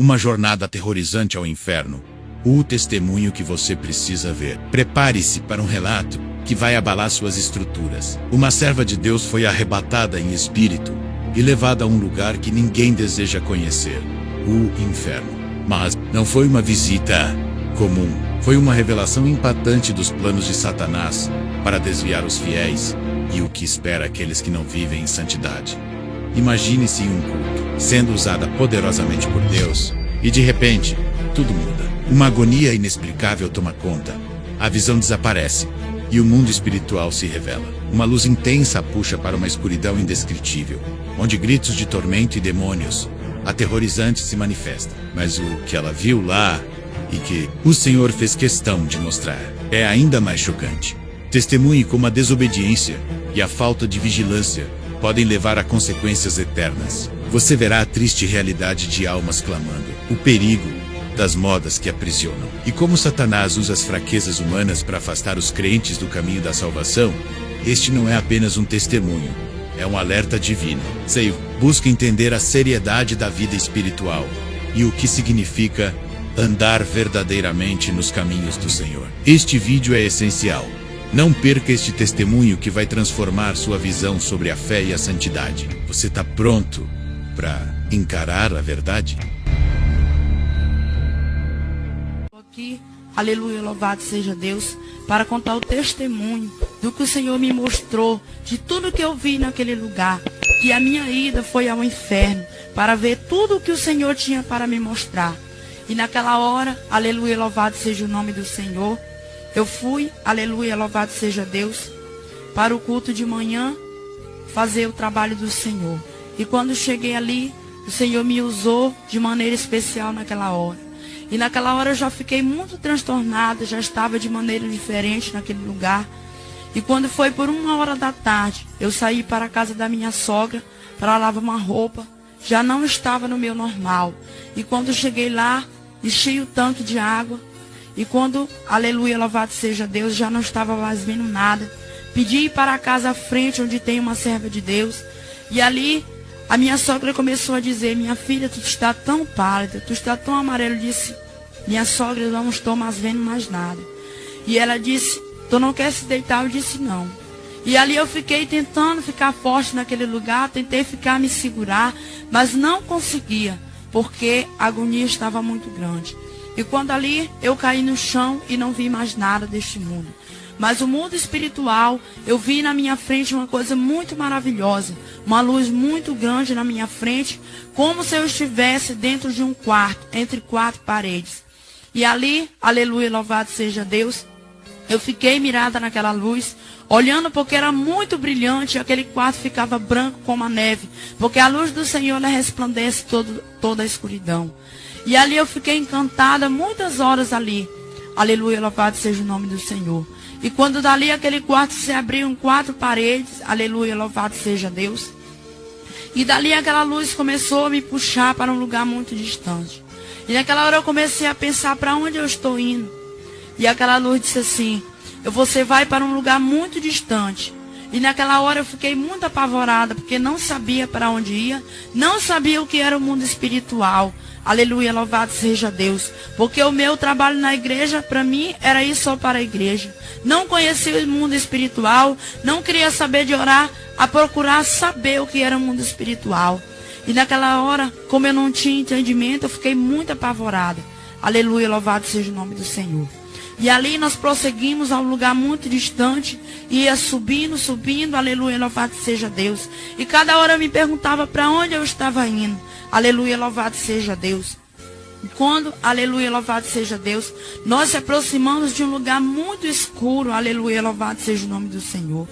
uma jornada aterrorizante ao inferno. O testemunho que você precisa ver. Prepare-se para um relato que vai abalar suas estruturas. Uma serva de Deus foi arrebatada em espírito e levada a um lugar que ninguém deseja conhecer, o inferno. Mas não foi uma visita comum. Foi uma revelação impactante dos planos de Satanás para desviar os fiéis e o que espera aqueles que não vivem em santidade. Imagine-se em um culto, sendo usada poderosamente por Deus, e de repente, tudo muda. Uma agonia inexplicável toma conta. A visão desaparece, e o mundo espiritual se revela. Uma luz intensa a puxa para uma escuridão indescritível, onde gritos de tormento e demônios aterrorizantes se manifestam. Mas o que ela viu lá, e que o Senhor fez questão de mostrar, é ainda mais chocante. Testemunhe como a desobediência e a falta de vigilância podem levar a consequências eternas. Você verá a triste realidade de almas clamando, o perigo das modas que aprisionam. E como Satanás usa as fraquezas humanas para afastar os crentes do caminho da salvação, este não é apenas um testemunho, é um alerta divino. Sei, busca entender a seriedade da vida espiritual e o que significa andar verdadeiramente nos caminhos do Senhor. Este vídeo é essencial. Não perca este testemunho que vai transformar sua visão sobre a fé e a santidade. Você está pronto para encarar a verdade? Aqui, aleluia, louvado seja Deus, para contar o testemunho do que o Senhor me mostrou, de tudo que eu vi naquele lugar, que a minha ida foi ao inferno, para ver tudo o que o Senhor tinha para me mostrar. E naquela hora, aleluia, louvado seja o nome do Senhor, eu fui, aleluia, louvado seja Deus, para o culto de manhã, fazer o trabalho do Senhor. E quando cheguei ali, o Senhor me usou de maneira especial naquela hora. E naquela hora eu já fiquei muito transtornada, já estava de maneira diferente naquele lugar. E quando foi por 1h da tarde, eu saí para a casa da minha sogra para lavar uma roupa. Já não estava no meu normal. E quando eu cheguei lá, enchi o tanque de água. E quando, aleluia, louvado seja Deus, já não estava mais vendo nada. Pedi para a casa à frente, onde tem uma serva de Deus. E ali, a minha sogra começou a dizer, minha filha, tu está tão pálida, tu está tão amarela. Eu disse, minha sogra, eu não estou mais vendo mais nada. E ela disse, tu não quer se deitar? Eu disse, não. E ali eu fiquei tentando ficar forte naquele lugar, tentei ficar me segurar, mas não conseguia, porque a agonia estava muito grande. E quando ali eu caí no chão e não vi mais nada deste mundo. Mas o mundo espiritual, eu vi na minha frente uma coisa muito maravilhosa. Uma luz muito grande na minha frente, como se eu estivesse dentro de um quarto, entre 4 paredes. E ali, aleluia, louvado seja Deus, eu fiquei mirada naquela luz, olhando porque era muito brilhante, e aquele quarto ficava branco como a neve, porque a luz do Senhor ela resplandece toda a escuridão. E ali eu fiquei encantada muitas horas ali. Aleluia, louvado seja o nome do Senhor. E quando dali aquele quarto se abriu em 4 paredes, aleluia, louvado seja Deus. E dali aquela luz começou a me puxar para um lugar muito distante. E naquela hora eu comecei a pensar para onde eu estou indo. E aquela luz disse assim, você vai para um lugar muito distante. E naquela hora eu fiquei muito apavorada, porque não sabia para onde ia, não sabia o que era o mundo espiritual. Aleluia, louvado seja Deus. Porque o meu trabalho na igreja, para mim, era ir só para a igreja. Não conhecia o mundo espiritual, não queria saber de orar, a procurar saber o que era o mundo espiritual. E naquela hora, como eu não tinha entendimento, eu fiquei muito apavorada. Aleluia, louvado seja o nome do Senhor. E ali nós prosseguimos a um lugar muito distante, e ia subindo, subindo, aleluia, louvado seja Deus. E cada hora eu me perguntava para onde eu estava indo. Aleluia, louvado seja Deus. E quando, aleluia, louvado seja Deus, nós se aproximamos de um lugar muito escuro, aleluia, louvado seja o nome do Senhor.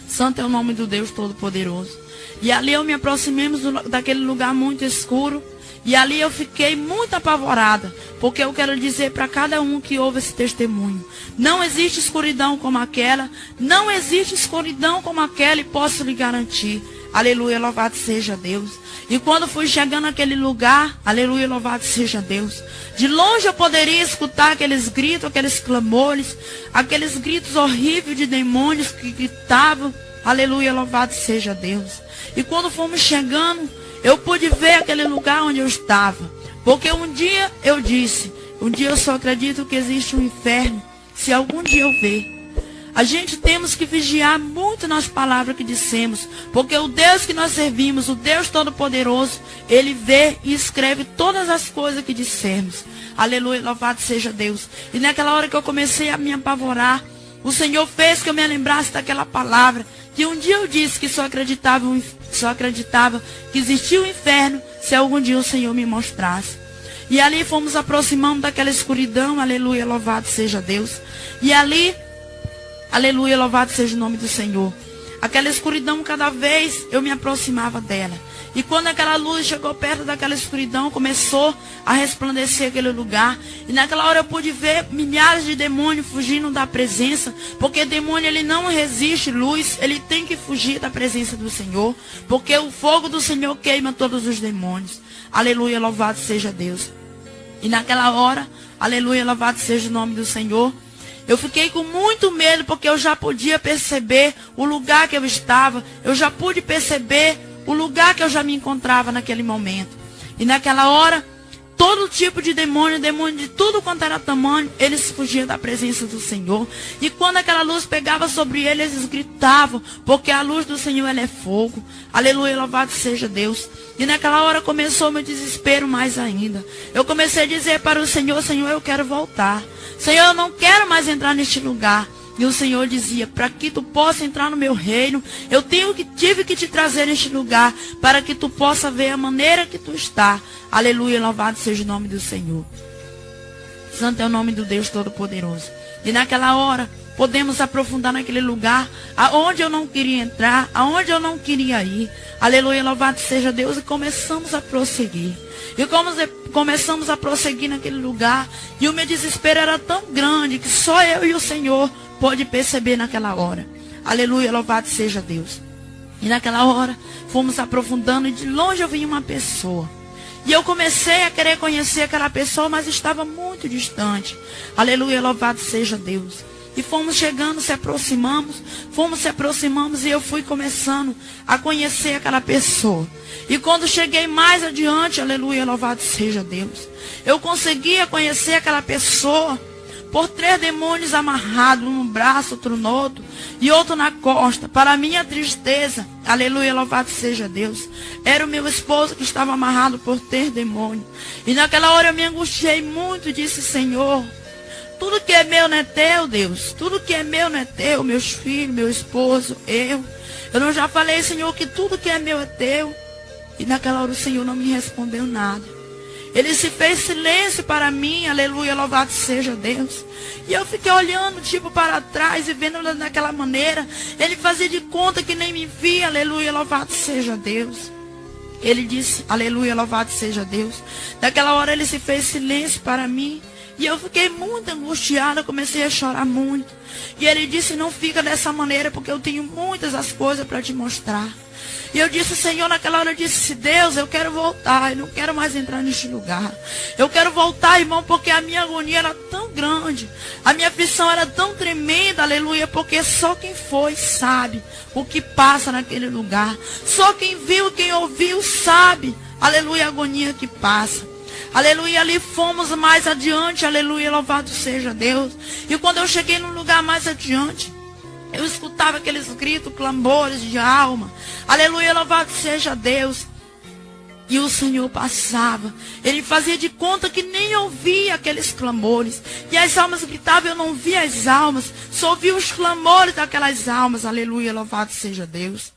Santo é o nome do Deus Todo-Poderoso. E ali eu me aproximemos daquele lugar muito escuro. E ali eu fiquei muito apavorada, porque eu quero dizer para cada um que ouve esse testemunho, não existe escuridão como aquela, não existe escuridão como aquela, e posso lhe garantir. Aleluia, louvado seja Deus. E quando fui chegando naquele lugar, aleluia, louvado seja Deus, de longe eu poderia escutar aqueles gritos, aqueles clamores, aqueles gritos horríveis de demônios que gritavam, aleluia, louvado seja Deus. E quando fomos chegando, eu pude ver aquele lugar onde eu estava. Porque um dia eu disse, um dia eu só acredito que existe um inferno, se algum dia eu ver. A gente temos que vigiar muito nas palavras que dissemos, porque o Deus que nós servimos, o Deus Todo-Poderoso, Ele vê e escreve todas as coisas que dissemos. Aleluia, louvado seja Deus. E naquela hora que eu comecei a me apavorar, o Senhor fez que eu me lembrasse daquela palavra, que um dia eu disse que só acreditava que existia o inferno, se algum dia o Senhor me mostrasse. E ali fomos aproximando daquela escuridão, aleluia, louvado seja Deus. E ali, aleluia, louvado seja o nome do Senhor. Aquela escuridão, cada vez eu me aproximava dela. E quando aquela luz chegou perto daquela escuridão, começou a resplandecer aquele lugar. E naquela hora eu pude ver milhares de demônios fugindo da presença. Porque demônio, ele não resiste luz, ele tem que fugir da presença do Senhor. Porque o fogo do Senhor queima todos os demônios. Aleluia, louvado seja Deus. E naquela hora, aleluia, louvado seja o nome do Senhor. Eu fiquei com muito medo, porque eu já podia perceber o lugar que eu estava. Eu já pude perceber o lugar que eu já me encontrava naquele momento. E naquela hora, todo tipo de demônio de tudo quanto era tamanho, eles fugiam da presença do Senhor. E quando aquela luz pegava sobre eles, eles gritavam, porque a luz do Senhor, ela é fogo. Aleluia, louvado seja Deus. E naquela hora começou meu desespero mais ainda. Eu comecei a dizer para o Senhor, Senhor, eu quero voltar. Senhor, eu não quero mais entrar neste lugar. E o Senhor dizia, para que tu possa entrar no meu reino, eu tive que te trazer neste lugar, para que tu possa ver a maneira que tu está. Aleluia, louvado seja o nome do Senhor. Santo é o nome do Deus Todo-Poderoso. E naquela hora, podemos aprofundar naquele lugar, aonde eu não queria entrar, aonde eu não queria ir. Aleluia, louvado seja Deus. E começamos a prosseguir. E começamos a prosseguir naquele lugar. E o meu desespero era tão grande, que só eu e o Senhor pode perceber naquela hora. Aleluia, louvado seja Deus. E naquela hora, fomos aprofundando, e de longe eu vi uma pessoa. E eu comecei a querer conhecer aquela pessoa, mas estava muito distante. Aleluia, louvado seja Deus. E fomos chegando, se aproximamos, e eu fui começando a conhecer aquela pessoa. E quando cheguei mais adiante, aleluia, louvado seja Deus, eu conseguia conhecer aquela pessoa por 3 demônios amarrados, um no braço, outro no outro, e outro na costa. Para minha tristeza, aleluia, louvado seja Deus, era o meu esposo que estava amarrado por 3 demônios. E naquela hora eu me angustiei muito e disse, Senhor, tudo que é meu não é teu, Deus. Tudo que é meu não é teu, meus filhos, meu esposo, eu. Eu não já falei, Senhor, que tudo que é meu é teu. E naquela hora o Senhor não me respondeu nada. Ele se fez silêncio para mim, aleluia, louvado seja Deus. E eu fiquei olhando, tipo, para trás e vendo daquela maneira. Ele fazia de conta que nem me via, aleluia, louvado seja Deus. Ele disse, aleluia, louvado seja Deus. Naquela hora ele se fez silêncio para mim. E eu fiquei muito angustiada, comecei a chorar muito. E ele disse, não fica dessa maneira, porque eu tenho muitas as coisas para te mostrar. E eu disse, Senhor, naquela hora eu disse, Deus, eu quero voltar, eu não quero mais entrar neste lugar. Eu quero voltar, irmão, porque a minha agonia era tão grande, a minha aflição era tão tremenda, aleluia, porque só quem foi sabe o que passa naquele lugar. Só quem viu, quem ouviu, sabe, aleluia, a agonia que passa. Aleluia, ali fomos mais adiante, aleluia, louvado seja Deus. E quando eu cheguei num lugar mais adiante, eu escutava aqueles gritos, clamores de alma. Aleluia, louvado seja Deus. E o Senhor passava. Ele fazia de conta que nem ouvia aqueles clamores. E as almas gritavam, eu não via as almas. Só ouvia os clamores daquelas almas. Aleluia, louvado seja Deus.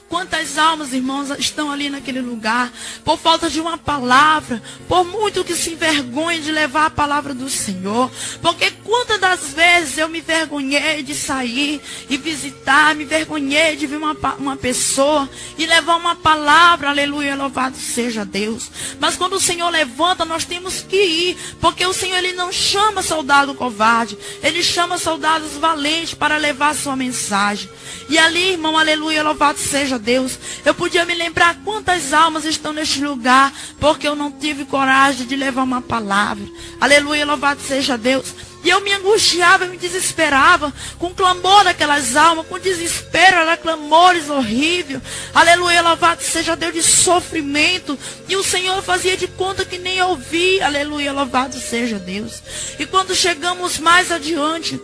Quantas almas, irmãos, estão ali naquele lugar, por falta de uma palavra, por muito que se envergonhem de levar a palavra do Senhor. Porque quantas das vezes eu me envergonhei de sair e visitar, me envergonhei de ver uma pessoa e levar uma palavra, aleluia, louvado seja Deus. Mas quando o Senhor levanta, nós temos que ir, porque o Senhor, Ele não chama soldado covarde, Ele chama soldados valentes para levar a sua mensagem. E ali, irmão, aleluia, louvado seja Deus, eu podia me lembrar quantas almas estão neste lugar, porque eu não tive coragem de levar uma palavra. Aleluia, louvado seja Deus. E eu me angustiava, eu me desesperava com o clamor daquelas almas, com desespero, era clamores horríveis. Aleluia, louvado seja Deus, de sofrimento. E o Senhor fazia de conta que nem ouvia. Aleluia, louvado seja Deus. E quando chegamos mais adiante,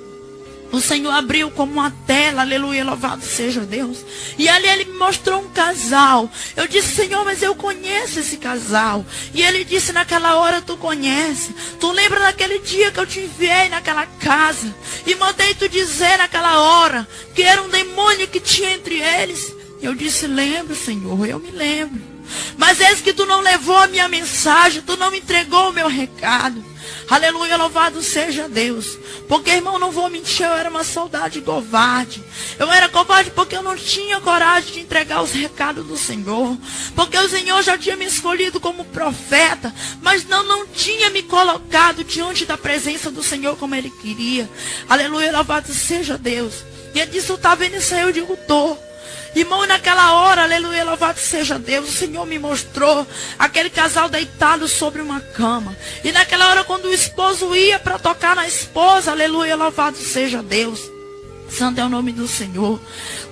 o Senhor abriu como uma tela, aleluia, louvado seja Deus. E ali Ele me mostrou um casal. Eu disse, Senhor, mas eu conheço esse casal. E Ele disse, naquela hora tu conhece. Tu lembra daquele dia que eu te enviei naquela casa e mandei tu dizer naquela hora que era um demônio que tinha entre eles? Eu disse, lembro, Senhor, eu me lembro. Mas eis que tu não levou a minha mensagem, tu não me entregou o meu recado. Aleluia, louvado seja Deus. Porque, irmão, não vou mentir, eu era uma saudade covarde. Eu era covarde porque eu não tinha coragem de entregar os recados do Senhor. Porque o Senhor já tinha me escolhido como profeta, mas não tinha me colocado diante da presença do Senhor como Ele queria. Aleluia, louvado seja Deus. E Ele disse, tu tá vendo isso aí? Eu digo, tô. Irmão, naquela hora, aleluia, louvado seja Deus, o Senhor me mostrou aquele casal deitado sobre uma cama. E naquela hora, quando o esposo ia para tocar na esposa, aleluia, louvado seja Deus. Santo é o nome do Senhor.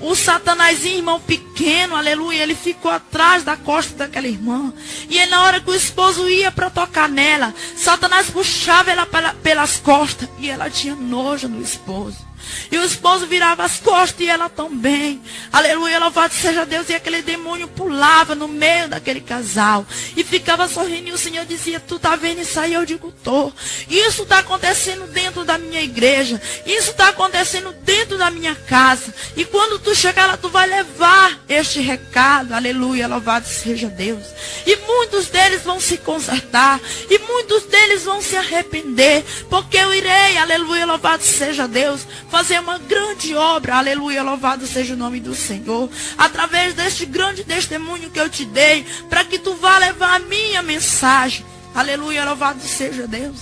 O Satanazinho, irmão pequeno, aleluia, ele ficou atrás da costa daquela irmã. E aí, na hora que o esposo ia para tocar nela, Satanás puxava ela pelas costas. E ela tinha nojo no esposo. E o esposo virava as costas e ela também. Aleluia, louvado seja Deus. E aquele demônio pulava no meio daquele casal e ficava sorrindo. E o Senhor dizia, tu tá vendo isso aí? Eu digo, tô. Isso tá acontecendo dentro da minha igreja. Isso tá acontecendo dentro da minha casa. E quando tu chegar lá, tu vai levar este recado. Aleluia, louvado seja Deus. E muitos deles vão se consertar. E muitos deles vão se arrepender. Porque eu irei, aleluia, louvado seja Deus, fazer uma grande obra, aleluia, louvado seja o nome do Senhor, através deste grande testemunho que eu te dei, para que tu vá levar a minha mensagem, aleluia, louvado seja Deus.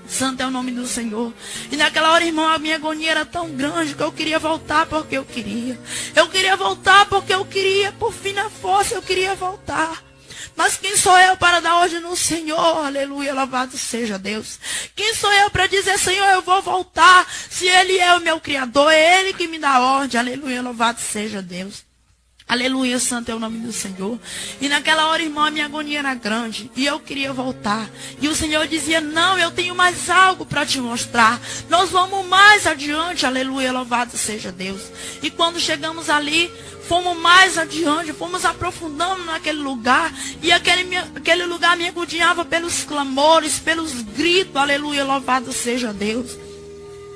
Santo é o nome do Senhor. E naquela hora, irmão, a minha agonia era tão grande que eu queria voltar porque eu queria. Eu queria voltar porque eu queria, por fim na força, eu queria voltar. Mas quem sou eu para dar ordem no Senhor? Aleluia, louvado seja Deus. Quem sou eu para dizer, Senhor, eu vou voltar, se Ele é o meu Criador, é Ele que me dá ordem. Aleluia, louvado seja Deus. Aleluia, santo é o nome do Senhor. E naquela hora, irmão, a minha agonia era grande. E eu queria voltar. E o Senhor dizia, não, eu tenho mais algo para te mostrar. Nós vamos mais adiante. Aleluia, louvado seja Deus. E quando chegamos ali, fomos mais adiante, fomos aprofundando naquele lugar. E aquele lugar me agoniava pelos clamores, pelos gritos. Aleluia, louvado seja Deus.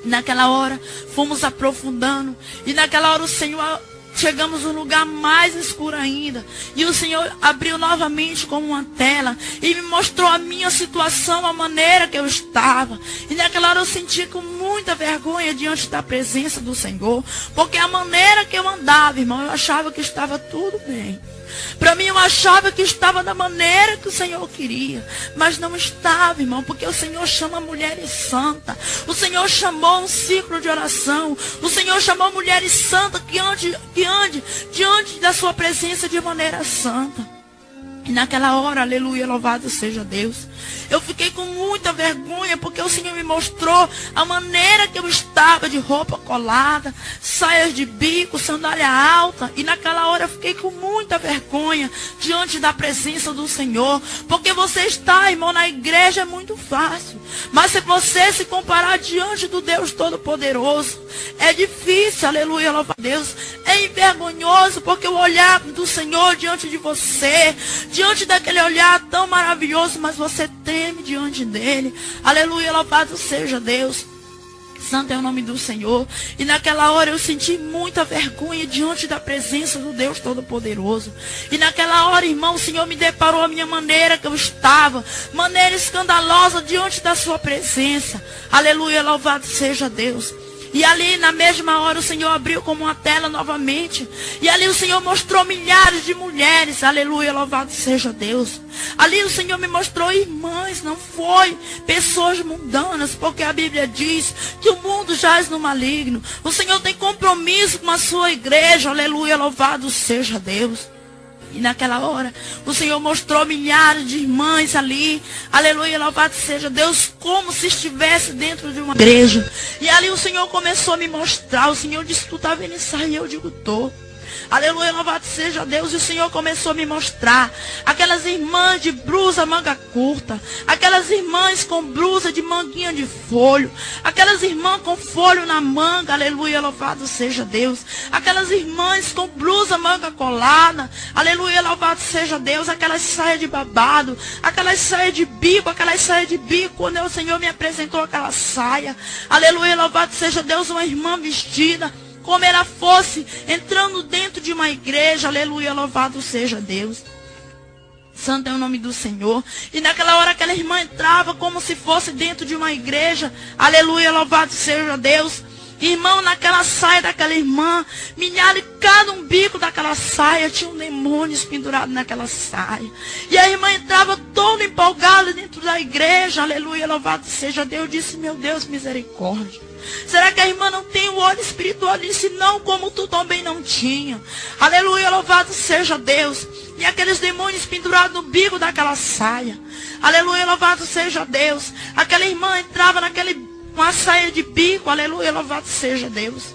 E naquela hora, fomos aprofundando. E naquela hora o Senhor... Chegamos num lugar mais escuro ainda. E o Senhor abriu novamente como uma tela. E me mostrou a minha situação, a maneira que eu estava. E naquela hora eu sentia com muita vergonha diante da presença do Senhor. Porque a maneira que eu andava, irmão, eu achava que estava tudo bem. Para mim eu achava que estava da maneira que o Senhor queria. Mas não estava, irmão, porque o Senhor chama mulheres santas. O Senhor chamou um ciclo de oração. O Senhor chamou mulheres santas que ande diante da sua presença de maneira santa. E naquela hora, aleluia, louvado seja Deus, eu fiquei com muita vergonha, porque o Senhor me mostrou a maneira que eu estava, de roupa colada, saias de bico, sandália alta. E naquela hora eu fiquei com muita vergonha diante da presença do Senhor. Porque você está, irmão, na igreja é muito fácil. Mas se você se comparar diante do Deus Todo-Poderoso, é difícil, aleluia, louva a Deus. É envergonhoso, porque o olhar do Senhor diante de você, diante daquele olhar tão maravilhoso, mas você treme diante dele. Aleluia, louvado seja Deus. Santo é o nome do Senhor. E naquela hora eu senti muita vergonha diante da presença do Deus Todo-Poderoso. E naquela hora, irmão, o Senhor me deparou a minha maneira que eu estava, maneira escandalosa diante da sua presença. Aleluia, louvado seja Deus. E ali na mesma hora o Senhor abriu como uma tela novamente. E ali o Senhor mostrou milhares de mulheres. Aleluia, louvado seja Deus. Ali o Senhor me mostrou irmãs, não foi pessoas mundanas. Porque a Bíblia diz que o mundo jaz no maligno. O Senhor tem compromisso com a sua igreja. Aleluia, louvado seja Deus. E naquela hora, o Senhor mostrou milhares de irmãs ali. Aleluia, louvado seja Deus, como se estivesse dentro de uma igreja. E ali o Senhor começou a me mostrar. O Senhor disse, tu tá vendo isso aí? Eu digo, tô. Aleluia, louvado seja Deus. E o Senhor começou a me mostrar aquelas irmãs de blusa manga curta, aquelas irmãs com blusa de manguinha de folho, aquelas irmãs com folho na manga, aleluia, louvado seja Deus. Aquelas irmãs com blusa manga colada, aleluia, louvado seja Deus. Aquelas saias de babado, aquelas saias de bico, quando o Senhor me apresentou aquela saia, aleluia, louvado seja Deus, uma irmã vestida como ela fosse entrando dentro de uma igreja, aleluia, louvado seja Deus. Santo é o nome do Senhor. E naquela hora aquela irmã entrava como se fosse dentro de uma igreja, aleluia, louvado seja Deus. Irmão, naquela saia daquela irmã, milhares, cada um bico daquela saia, tinha um demônio pendurado naquela saia. E a irmã entrava toda empolgada dentro da igreja, aleluia, louvado seja Deus. Eu disse, meu Deus, misericórdia. Será que a irmã não tem o olho espiritual? Eu disse, não, como tu também não tinha. Aleluia, louvado seja Deus. E aqueles demônios pendurados no bico daquela saia. Aleluia, louvado seja Deus. Aquela irmã entrava uma saia de bico, aleluia, louvado seja Deus.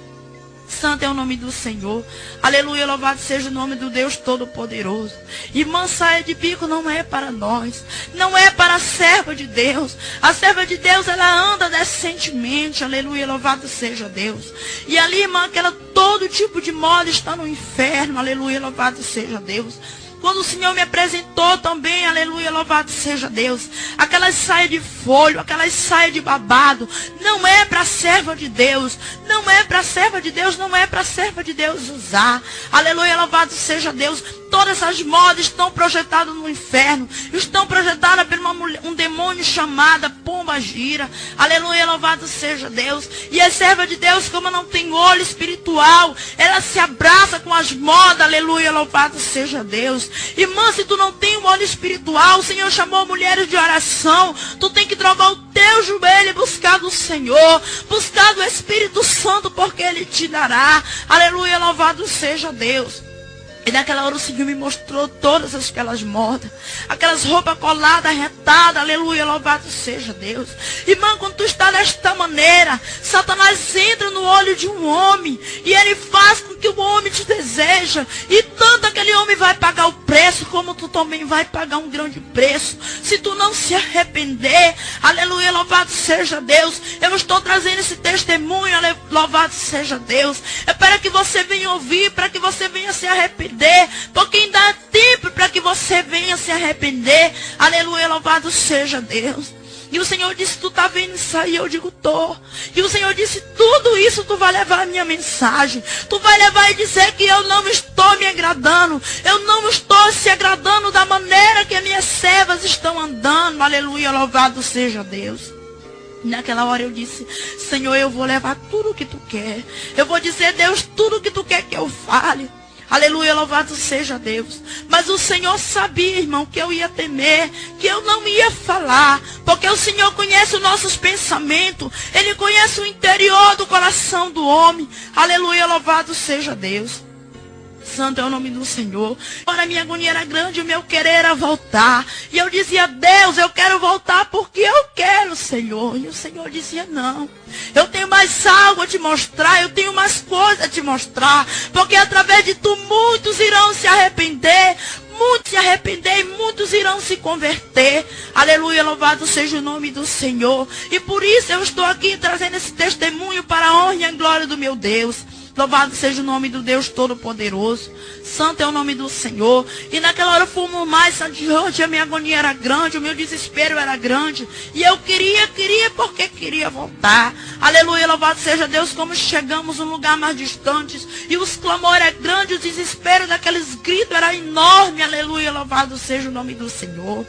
Santo é o nome do Senhor. Aleluia, louvado seja o nome do Deus Todo-Poderoso. Irmã, saia de bico não é para nós. Não é para a serva de Deus. A serva de Deus, ela anda decentemente. Aleluia, louvado seja Deus. E ali, irmã, todo tipo de moda está no inferno. Aleluia, louvado seja Deus. Quando o Senhor me apresentou também, aleluia, louvado seja Deus, aquelas saias de folho, aquelas saias de babado, não é para a serva de Deus, não é para a serva de Deus, não é para a serva de Deus usar, aleluia, louvado seja Deus. Todas essas modas estão projetadas no inferno, estão projetadas por um demônio chamado pomba gira, aleluia, louvado seja Deus. E a serva de Deus, como não tem olho espiritual, ela se abraça com as modas, aleluia, louvado seja Deus. Irmã, se tu não tem um olho espiritual, o Senhor chamou mulheres de oração, tu tem que drogar o teu joelho e buscar do Senhor, buscar do Espírito Santo, porque Ele te dará, aleluia, louvado seja Deus. E naquela hora o Senhor me mostrou todas aquelas modas, aquelas roupas coladas, retadas, aleluia, louvado seja Deus. Irmã, quando tu está desta maneira, Satanás entra no olho de um homem, e ele faz com que o homem te deseja, e tanto aquele homem vai pagar o preço, como tu também vai pagar um grande preço, se tu não se arrepender, aleluia, louvado seja Deus. Eu estou trazendo esse testemunho, louvado seja Deus, é para que você venha ouvir, para que você venha se arrepender, porque ainda há tempo para que você venha se arrepender, aleluia, louvado seja Deus. E o Senhor disse, tu tá vendo isso aí? Eu digo, tô. E o Senhor disse, tudo isso tu vai levar a minha mensagem, tu vai levar e dizer que eu não estou me agradando, eu não estou se agradando da maneira que as minhas servas estão andando, aleluia, louvado seja Deus. Naquela hora eu disse, Senhor, eu vou levar tudo o que tu quer, eu vou dizer, Deus, tudo o que tu quer que eu fale. Aleluia, louvado seja Deus. Mas o Senhor sabia, irmão, que eu ia temer, que eu não ia falar, porque o Senhor conhece os nossos pensamentos, Ele conhece o interior do coração do homem. Aleluia, louvado seja Deus. Santo é o nome do Senhor. Agora a minha agonia era grande, o meu querer era voltar. E eu dizia, Deus, eu quero voltar porque eu quero, Senhor. E o Senhor dizia, não. Eu tenho mais algo a te mostrar, eu tenho mais coisas a te mostrar. Porque através de tu muitos irão se arrepender. Muitos se arrepender e muitos irão se converter. Aleluia, louvado seja o nome do Senhor. E por isso eu estou aqui trazendo esse testemunho para a honra e a glória do meu Deus. Louvado seja o nome do Deus Todo-Poderoso. Santo é o nome do Senhor. E naquela hora fomos mais adiante. A minha agonia era grande. O meu desespero era grande. E eu queria porque queria voltar. Aleluia, louvado seja Deus. Como chegamos a um lugar mais distante. E os clamores eram grandes. O desespero daqueles gritos era enorme. Aleluia, louvado seja o nome do Senhor.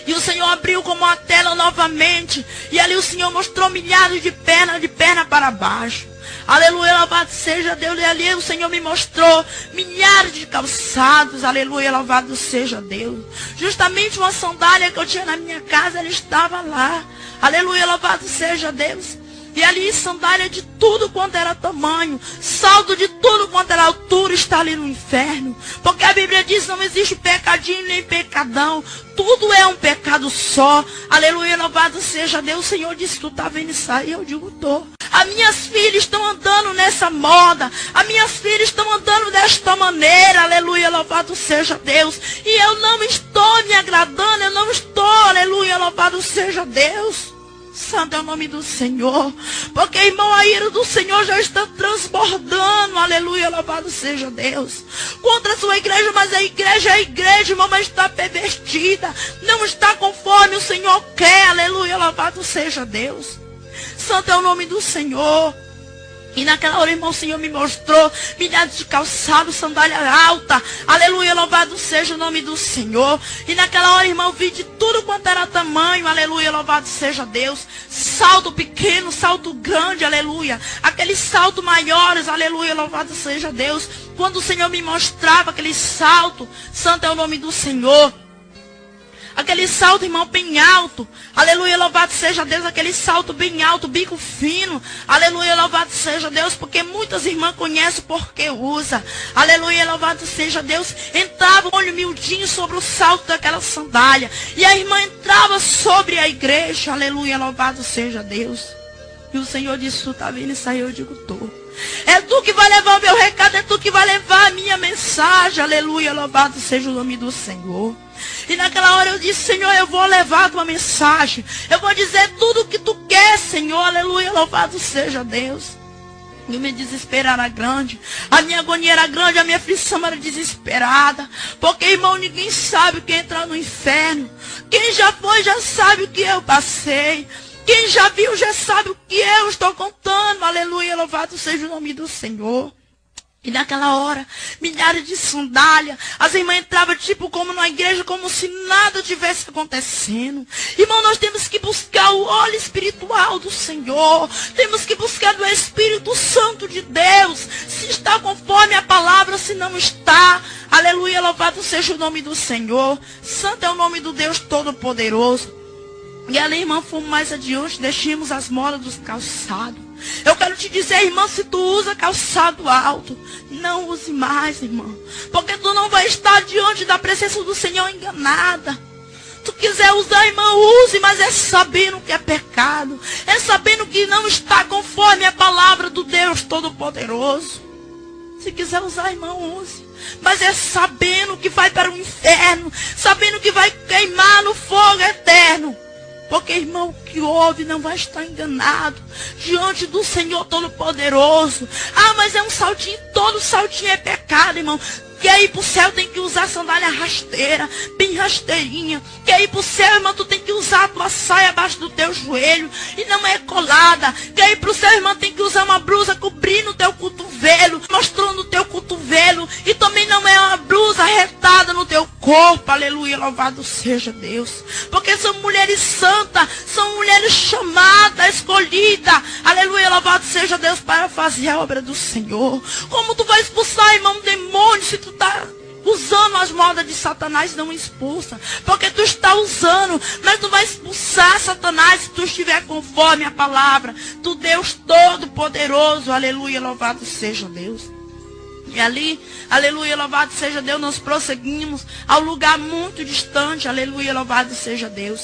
E o Senhor abriu como uma tela novamente. E ali o Senhor mostrou milhares de perna para baixo. Aleluia, louvado seja Deus. E ali o Senhor me mostrou milhares de calçados. Aleluia, louvado seja Deus. Justamente uma sandália que eu tinha na minha casa, ela estava lá. Aleluia, louvado seja Deus. E ali sandália de tudo quanto era tamanho, salto de tudo quanto era altura, está ali no inferno. Porque a Bíblia diz, não existe pecadinho nem pecadão. Tudo é um pecado só. Aleluia, louvado seja Deus. O Senhor disse, tu está vendo isso aí? Eu digo, tô. As minhas filhas estão andando nessa moda. As minhas filhas estão andando desta maneira. Aleluia, louvado seja Deus. E eu não estou me agradando. Eu não estou, aleluia, louvado seja Deus. Santo é o nome do Senhor. Porque, irmão, a ira do Senhor já está transbordando. Aleluia, louvado seja Deus. Contra a sua igreja, mas a igreja, irmão, mas está pervertida. Não está conforme o Senhor quer. Aleluia, louvado seja Deus. Santo é o nome do Senhor. E naquela hora, irmão, o Senhor me mostrou milhares de calçados, sandália alta. Aleluia, louvado seja o nome do Senhor. E naquela hora, irmão, vi de tudo quanto era tamanho. Aleluia, louvado seja Deus. Salto pequeno, salto grande, aleluia. Aqueles saltos maiores, aleluia, louvado seja Deus. Quando o Senhor me mostrava aquele salto, santo é o nome do Senhor. Aquele salto, irmão, bem alto. Aleluia, louvado seja Deus. Aquele salto bem alto, bico fino. Aleluia, louvado seja Deus. Porque muitas irmãs conhecem porque usa. Aleluia, louvado seja Deus. Entrava um olho miudinho sobre o salto daquela sandália. E a irmã entrava sobre a igreja. Aleluia, louvado seja Deus. E o Senhor disse, tu tá vendo isso aí? Eu digo, tô. É tu que vai levar o meu recado. É tu que vai levar a minha mensagem. Aleluia, louvado seja o nome do Senhor. E naquela hora eu disse, Senhor, eu vou levar a tua mensagem. Eu vou dizer tudo o que tu quer, Senhor. Aleluia, louvado seja Deus. E o meu desespero era grande. A minha agonia era grande. A minha aflição era desesperada. Porque, irmão, ninguém sabe o que é entrar no inferno. Quem já foi, já sabe o que eu passei. Quem já viu, já sabe o que eu estou contando. Aleluia, louvado seja o nome do Senhor. E naquela hora, milhares de sandálias, as irmãs entravam tipo como na igreja, como se nada tivesse acontecendo. Irmão, nós temos que buscar o óleo espiritual do Senhor. Temos que buscar do Espírito Santo de Deus. Se está conforme a palavra, se não está. Aleluia, louvado seja o nome do Senhor. Santo é o nome do Deus Todo-Poderoso. E ali, irmão, fomos mais adiante, deixamos as molas dos calçados. Eu quero te dizer, irmão, se tu usa calçado alto, não use mais, irmão. Porque tu não vai estar diante da presença do Senhor enganada. Tu quiser usar, irmão, use, mas é sabendo que é pecado. É sabendo que não está conforme a palavra do Deus Todo-Poderoso. Se quiser usar, irmão, use. Mas é sabendo que vai para o inferno. Sabendo que vai queimar no fogo eterno. Porque, irmão, o que ouve não vai estar enganado diante do Senhor Todo-Poderoso. Ah, mas é um saltinho, todo saltinho é pecado, irmão. Quer ir para o céu, tem que usar sandália rasteira, bem rasteirinha. Quer ir para o céu, irmão, tu tem que usar a tua saia abaixo do teu joelho e não é colada. Quer ir para o céu, irmão, tem que usar uma blusa cobrindo o teu cotovelo, mostrando o teu cotovelo. E também não é uma blusa retada no teu corpo. Aleluia, louvado seja Deus. Porque são mulheres santas, são mulheres chamadas, escolhidas. Aleluia, louvado seja Deus para fazer a obra do Senhor. Como tu vai expulsar, irmão, um demônio se tu está usando as modas de Satanás? Não expulsa. Porque tu está usando, mas tu vai expulsar Satanás se tu estiver conforme a palavra do Deus Todo-Poderoso. Aleluia, louvado seja Deus. E ali, aleluia, louvado seja Deus, nós prosseguimos ao lugar muito distante. Aleluia, louvado seja Deus.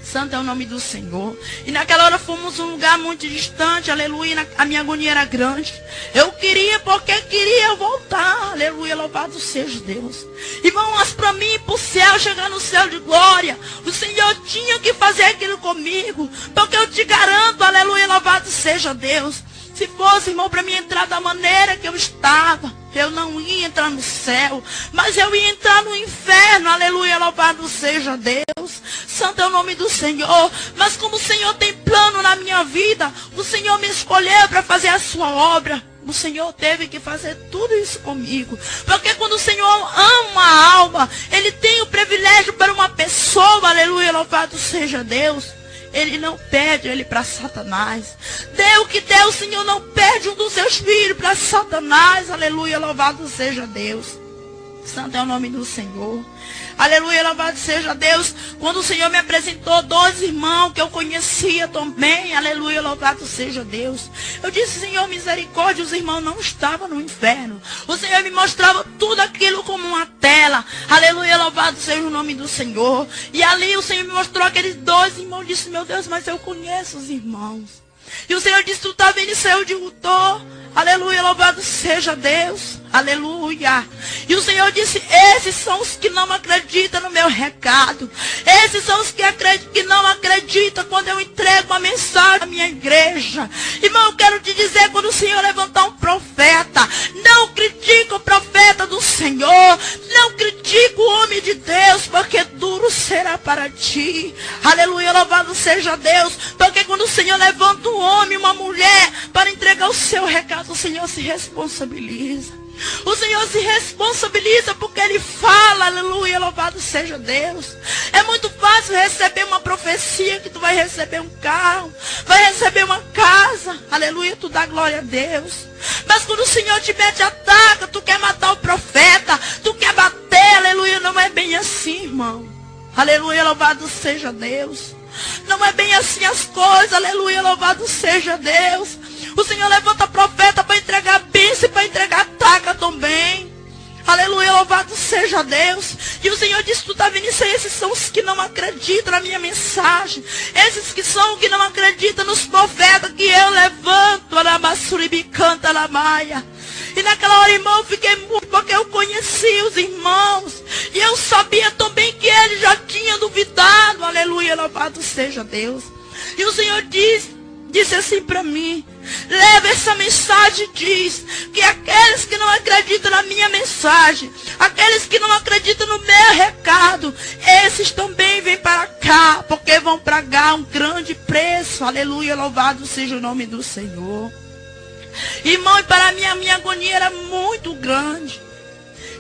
Santo é o nome do Senhor. E naquela hora fomos um lugar muito distante. Aleluia, a minha agonia era grande. Eu queria, porque queria voltar. Aleluia, louvado seja Deus. Irmão, mas para mim ir para o céu, chegar no céu de glória, o Senhor tinha que fazer aquilo comigo. Porque eu te garanto, aleluia, louvado seja Deus. Se fosse, irmão, para mim entrar da maneira que eu estava, eu não ia entrar no céu, mas eu ia entrar no inferno. Aleluia, louvado seja Deus. Santo é o nome do Senhor. Mas como o Senhor tem plano na minha vida, o Senhor me escolheu para fazer a sua obra. O Senhor teve que fazer tudo isso comigo. Porque quando o Senhor ama uma alma, Ele tem o privilégio para uma pessoa. Aleluia, louvado seja Deus. Ele não perde ele para Satanás. Dê o que der, o Senhor não perde um dos seus filhos para Satanás. Aleluia, louvado seja Deus. Santo é o nome do Senhor. Aleluia, louvado seja Deus. Quando o Senhor me apresentou 12 irmãos que eu conhecia também. Aleluia, louvado seja Deus. Eu disse, Senhor, misericórdia, os irmãos não estavam no inferno. O Senhor me mostrava tudo aquilo como uma tela. Aleluia, louvado seja o nome do Senhor. E ali o Senhor me mostrou aqueles 12 irmãos. Eu disse, meu Deus, mas eu conheço os irmãos. E o Senhor disse, tu está vendo isso? Eu digo, tô. Aleluia, louvado seja Deus. Aleluia. E o Senhor disse, esses são os que não acreditam no meu recado. Esses são os que não acreditam quando eu entrego uma mensagem à minha igreja. Irmão, eu quero te dizer, quando o Senhor levantar um profeta, não critique o profeta do Senhor. Não critique o homem de Deus, porque duro será para ti. Aleluia, louvado seja Deus. Porque quando o Senhor levanta um homem, uma mulher, para entregar o seu recado, o Senhor se responsabiliza. O Senhor se responsabiliza porque Ele fala, aleluia, louvado seja Deus. É muito fácil receber uma profecia que tu vai receber um carro, vai receber uma casa, aleluia, tu dá glória a Deus. Mas quando o Senhor te mete ataca, tu quer matar o profeta, tu quer bater, aleluia, não é bem assim, irmão. Aleluia, louvado seja Deus. Não é bem assim as coisas, aleluia, louvado seja Deus. O Senhor levanta profeta para entregar bênção e para entregar ataca também. Aleluia, louvado seja Deus. E o Senhor disse, tu está vendo isso aí? Esses são os que não acreditam na minha mensagem. Esses que são os que não acreditam nos profetas que eu levanto. Canta na maia. E naquela hora, irmão, eu fiquei muito, porque eu conheci os irmãos. E eu sabia também que eles já tinham duvidado. Aleluia, louvado seja Deus. E o Senhor disse assim para mim, leva essa mensagem e diz que aqueles que não acreditam na minha mensagem, aqueles que não acreditam no meu recado, esses também vêm para cá, porque vão pagar um grande preço. Aleluia, louvado seja o nome do Senhor. Irmão, e para mim a minha agonia era muito grande.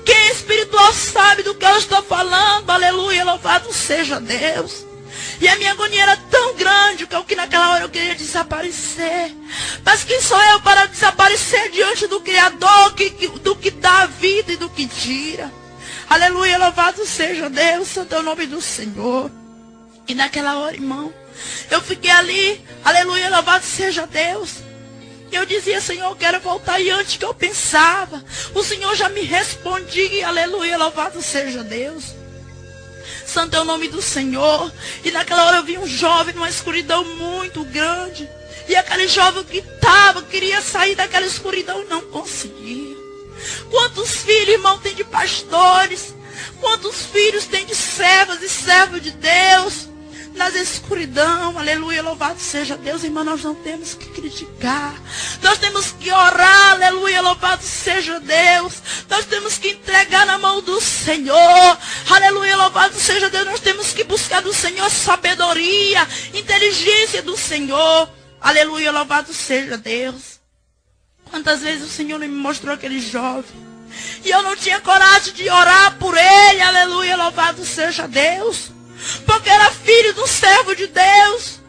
Quem é espiritual sabe do que eu estou falando. Aleluia, louvado seja Deus. E a minha agonia era tão grande que naquela hora eu queria desaparecer. Mas quem sou eu para desaparecer diante do Criador, do que dá a vida e do que tira? Aleluia, louvado seja Deus, santo é o nome do Senhor. E naquela hora, irmão, eu fiquei ali, aleluia, louvado seja Deus. Eu dizia, Senhor, eu quero voltar. E antes que eu pensava, o Senhor já me respondia, aleluia, louvado seja Deus. Santo é o nome do Senhor. E naquela hora eu vi um jovem numa escuridão muito grande. E aquele jovem gritava, queria sair daquela escuridão e não conseguia. Quantos filhos, irmão, tem de pastores? Quantos filhos tem de servas e servos de Deus? Nas escuridão, aleluia, louvado seja Deus. Irmão, nós não temos que criticar. Nós temos que orar, aleluia, louvado seja Deus. Nós temos que entregar na mão do Senhor. Aleluia, louvado seja Deus. Nós temos que buscar do Senhor sabedoria, inteligência do Senhor. Aleluia, louvado seja Deus. Quantas vezes o Senhor me mostrou aquele jovem e eu não tinha coragem de orar por ele. Aleluia, louvado seja Deus. Porque era filho do servo de Deus.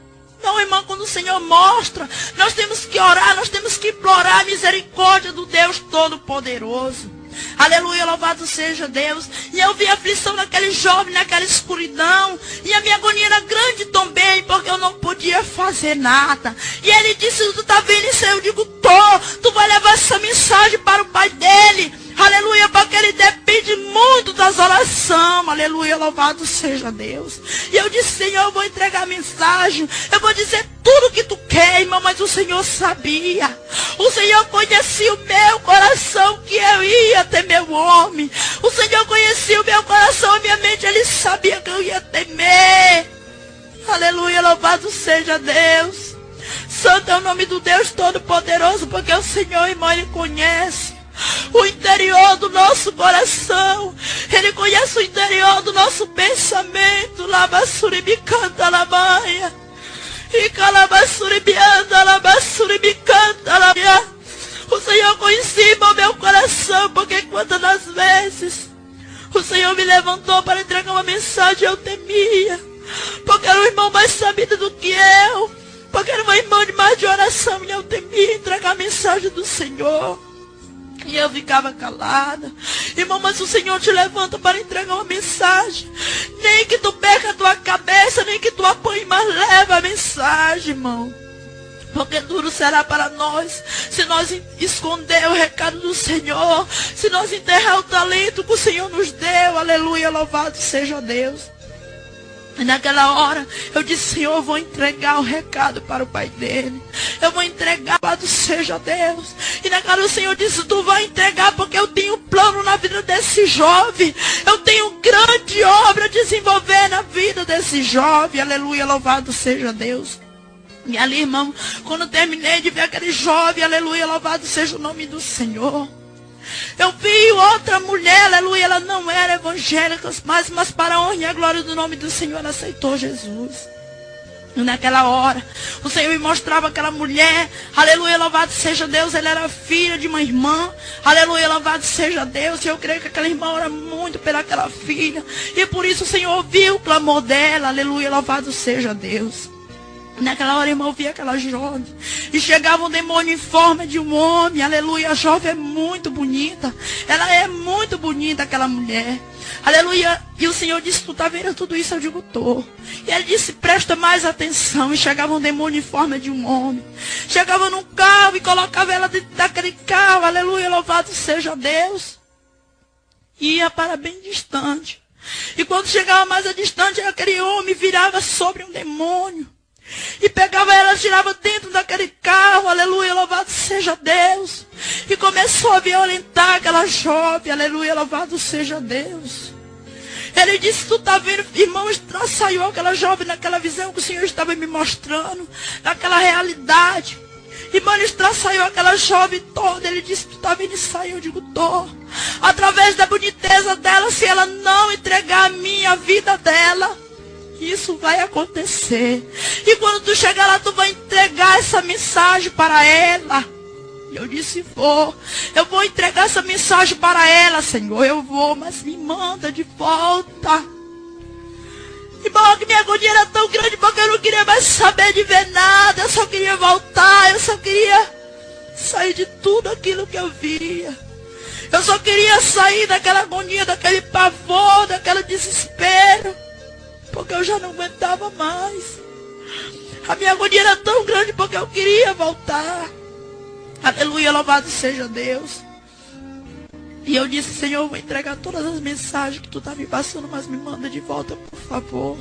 Não, irmão, quando o Senhor mostra, nós temos que orar, nós temos que implorar a misericórdia do Deus Todo-Poderoso. Aleluia, louvado seja Deus. E eu vi a aflição daquele jovem, naquela escuridão. E a minha agonia era grande também, porque eu não podia fazer nada. E ele disse, tu tá vendo isso? Eu digo, tô. Tu vai levar essa mensagem para o pai dele. Aleluia, porque ele depende muito das orações. Aleluia, louvado seja Deus. E eu disse, Senhor, eu vou entregar a mensagem. Eu vou dizer tudo o que tu quer, irmão. Mas o Senhor sabia. O Senhor conhecia o meu coração, que eu ia ter meu homem. O Senhor conhecia o meu coração, a minha mente. Ele sabia que eu ia temer. Aleluia, louvado seja Deus. Santo é o nome do Deus Todo-Poderoso, porque o Senhor, irmão, Ele conhece o interior do nosso coração. Ele conhece o interior do nosso pensamento. Labassuribi-canta labaia. E calabassuribianda labassuribi-canta labaia. O Senhor conhecia o meu coração, porque quantas das vezes o Senhor me levantou para entregar uma mensagem, eu temia. Porque era um irmão mais sabido do que eu. Porque era um irmão de mais de oração e eu temia entregar a mensagem do Senhor. E eu ficava calada. Irmão, mas o Senhor te levanta para entregar uma mensagem. Nem que tu perca a tua cabeça, nem que tu apanhe, mas leva a mensagem, irmão. Porque duro será para nós se nós esconder o recado do Senhor, se nós enterrar o talento que o Senhor nos deu. Aleluia, louvado seja Deus. E naquela hora eu disse: Senhor, eu vou entregar o recado para o pai dele. Eu vou entregar, louvado seja Deus. E naquela hora o Senhor disse: tu vai entregar, porque eu tenho um plano na vida desse jovem. Eu tenho grande obra a desenvolver na vida desse jovem. Aleluia, louvado seja Deus. E ali, irmão, quando eu terminei de ver aquele jovem, aleluia, louvado seja o nome do Senhor, eu vi outra mulher, aleluia, ela não era evangélica, mas para a honra e a glória do nome do Senhor, ela aceitou Jesus. E naquela hora, o Senhor me mostrava aquela mulher, aleluia, louvado seja Deus, ela era filha de uma irmã, aleluia, louvado seja Deus, e eu creio que aquela irmã ora muito pelaquela filha, e por isso o Senhor ouviu o clamor dela, aleluia, louvado seja Deus. Naquela hora, irmão, eu vi aquela jovem. E chegava um demônio em forma de um homem. Aleluia, a jovem é muito bonita. Ela é muito bonita, aquela mulher. Aleluia. E o Senhor disse: tu está vendo tudo isso? Eu digo: tô. E ele disse: presta mais atenção. E chegava um demônio em forma de um homem. Chegava num carro e colocava ela dentro daquele carro. Aleluia, louvado seja Deus. E ia para bem distante. E quando chegava mais a distante, aquele homem virava sobre um demônio. E pegava ela, tirava dentro daquele carro, aleluia, louvado seja Deus. E começou a violentar aquela jovem, aleluia, louvado seja Deus. Ele disse: tu está vendo, irmão, estraçaiou aquela jovem naquela visão que o Senhor estava me mostrando, naquela realidade. Irmão, ele estraçaiou aquela jovem toda. Ele disse: tu está vendo isso aí? Eu digo: tô. Através da boniteza dela, se ela não entregar a minha vida dela, isso vai acontecer. E quando tu chegar lá, tu vai entregar essa mensagem para ela. E eu disse: vou. Eu vou entregar essa mensagem para ela, Senhor. Eu vou, mas me manda de volta. Irmão, que minha agonia era tão grande, porque eu não queria mais saber de ver nada. Eu só queria voltar. Eu só queria sair de tudo aquilo que eu via. Eu só queria sair daquela agonia, daquele pavor, daquele desespero. Porque eu já não aguentava mais. A minha agonia era tão grande, porque eu queria voltar. Aleluia, louvado seja Deus. E eu disse: Senhor, eu vou entregar todas as mensagens que tu está me passando, mas me manda de volta, por favor.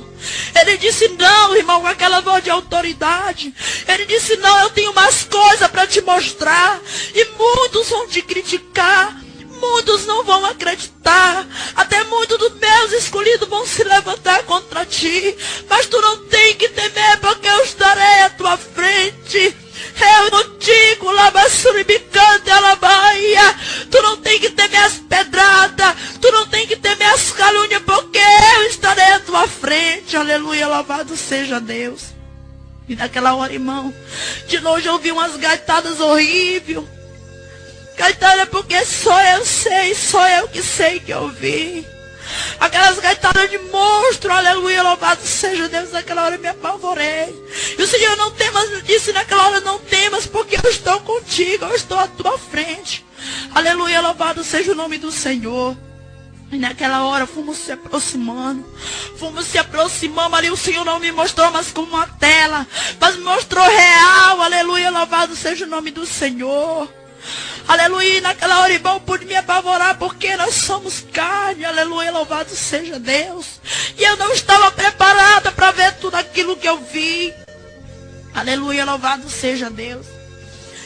Ele disse: não, irmão, com aquela voz de autoridade. Ele disse: não, eu tenho mais coisa para te mostrar. E muitos vão te criticar. Muitos não vão acreditar. Até muitos dos meus escolhidos vão se levantar contra ti. Mas tu não tem que temer, porque eu estarei à tua frente. Eu contigo, labassuribicante, alabaia. Tu não tem que temer as pedradas. Tu não tem que temer as calúnias, porque eu estarei à tua frente. Aleluia, louvado seja Deus. E naquela hora, irmão, de longe eu vi umas gaitadas horríveis. Gaitada, porque só eu sei, só eu que sei que eu vi. Aquelas gaitadas de monstro, aleluia, louvado seja Deus. Naquela hora eu me apavorei. E o Senhor: não temas, me disse naquela hora: não temas, porque eu estou contigo, eu estou à tua frente. Aleluia, louvado seja o nome do Senhor. E naquela hora fomos se aproximando. Ali o Senhor não me mostrou mais como uma tela, mas me mostrou real. Aleluia, louvado seja o nome do Senhor. Aleluia, e naquela hora, irmão, pude me apavorar, porque nós somos carne. Aleluia, louvado seja Deus. E eu não estava preparada para ver tudo aquilo que eu vi. Aleluia, louvado seja Deus.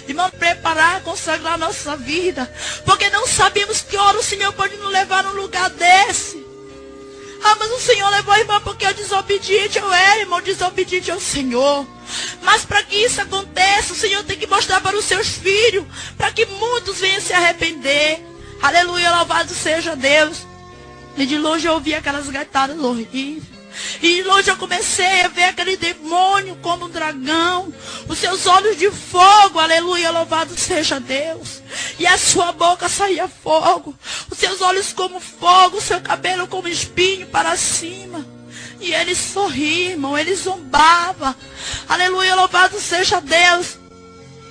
Irmão, preparar, consagrar nossa vida, porque não sabemos que hora o Senhor pode nos levar num lugar desse. Ah, mas o Senhor levou, irmão, porque eu desobediente eu era, irmão, desobediente ao Senhor. Mas para que isso aconteça, o Senhor tem que mostrar para os seus filhos, para que muitos venham se arrepender. Aleluia, louvado seja Deus. E de longe eu ouvi aquelas gaitadas horríveis. E de longe eu comecei a ver aquele demônio como um dragão. Os seus olhos de fogo, aleluia, louvado seja Deus. E a sua boca saía fogo. Os seus olhos como fogo, o seu cabelo como espinho para cima. E ele sorria, irmão, ele zombava. Aleluia, louvado seja Deus.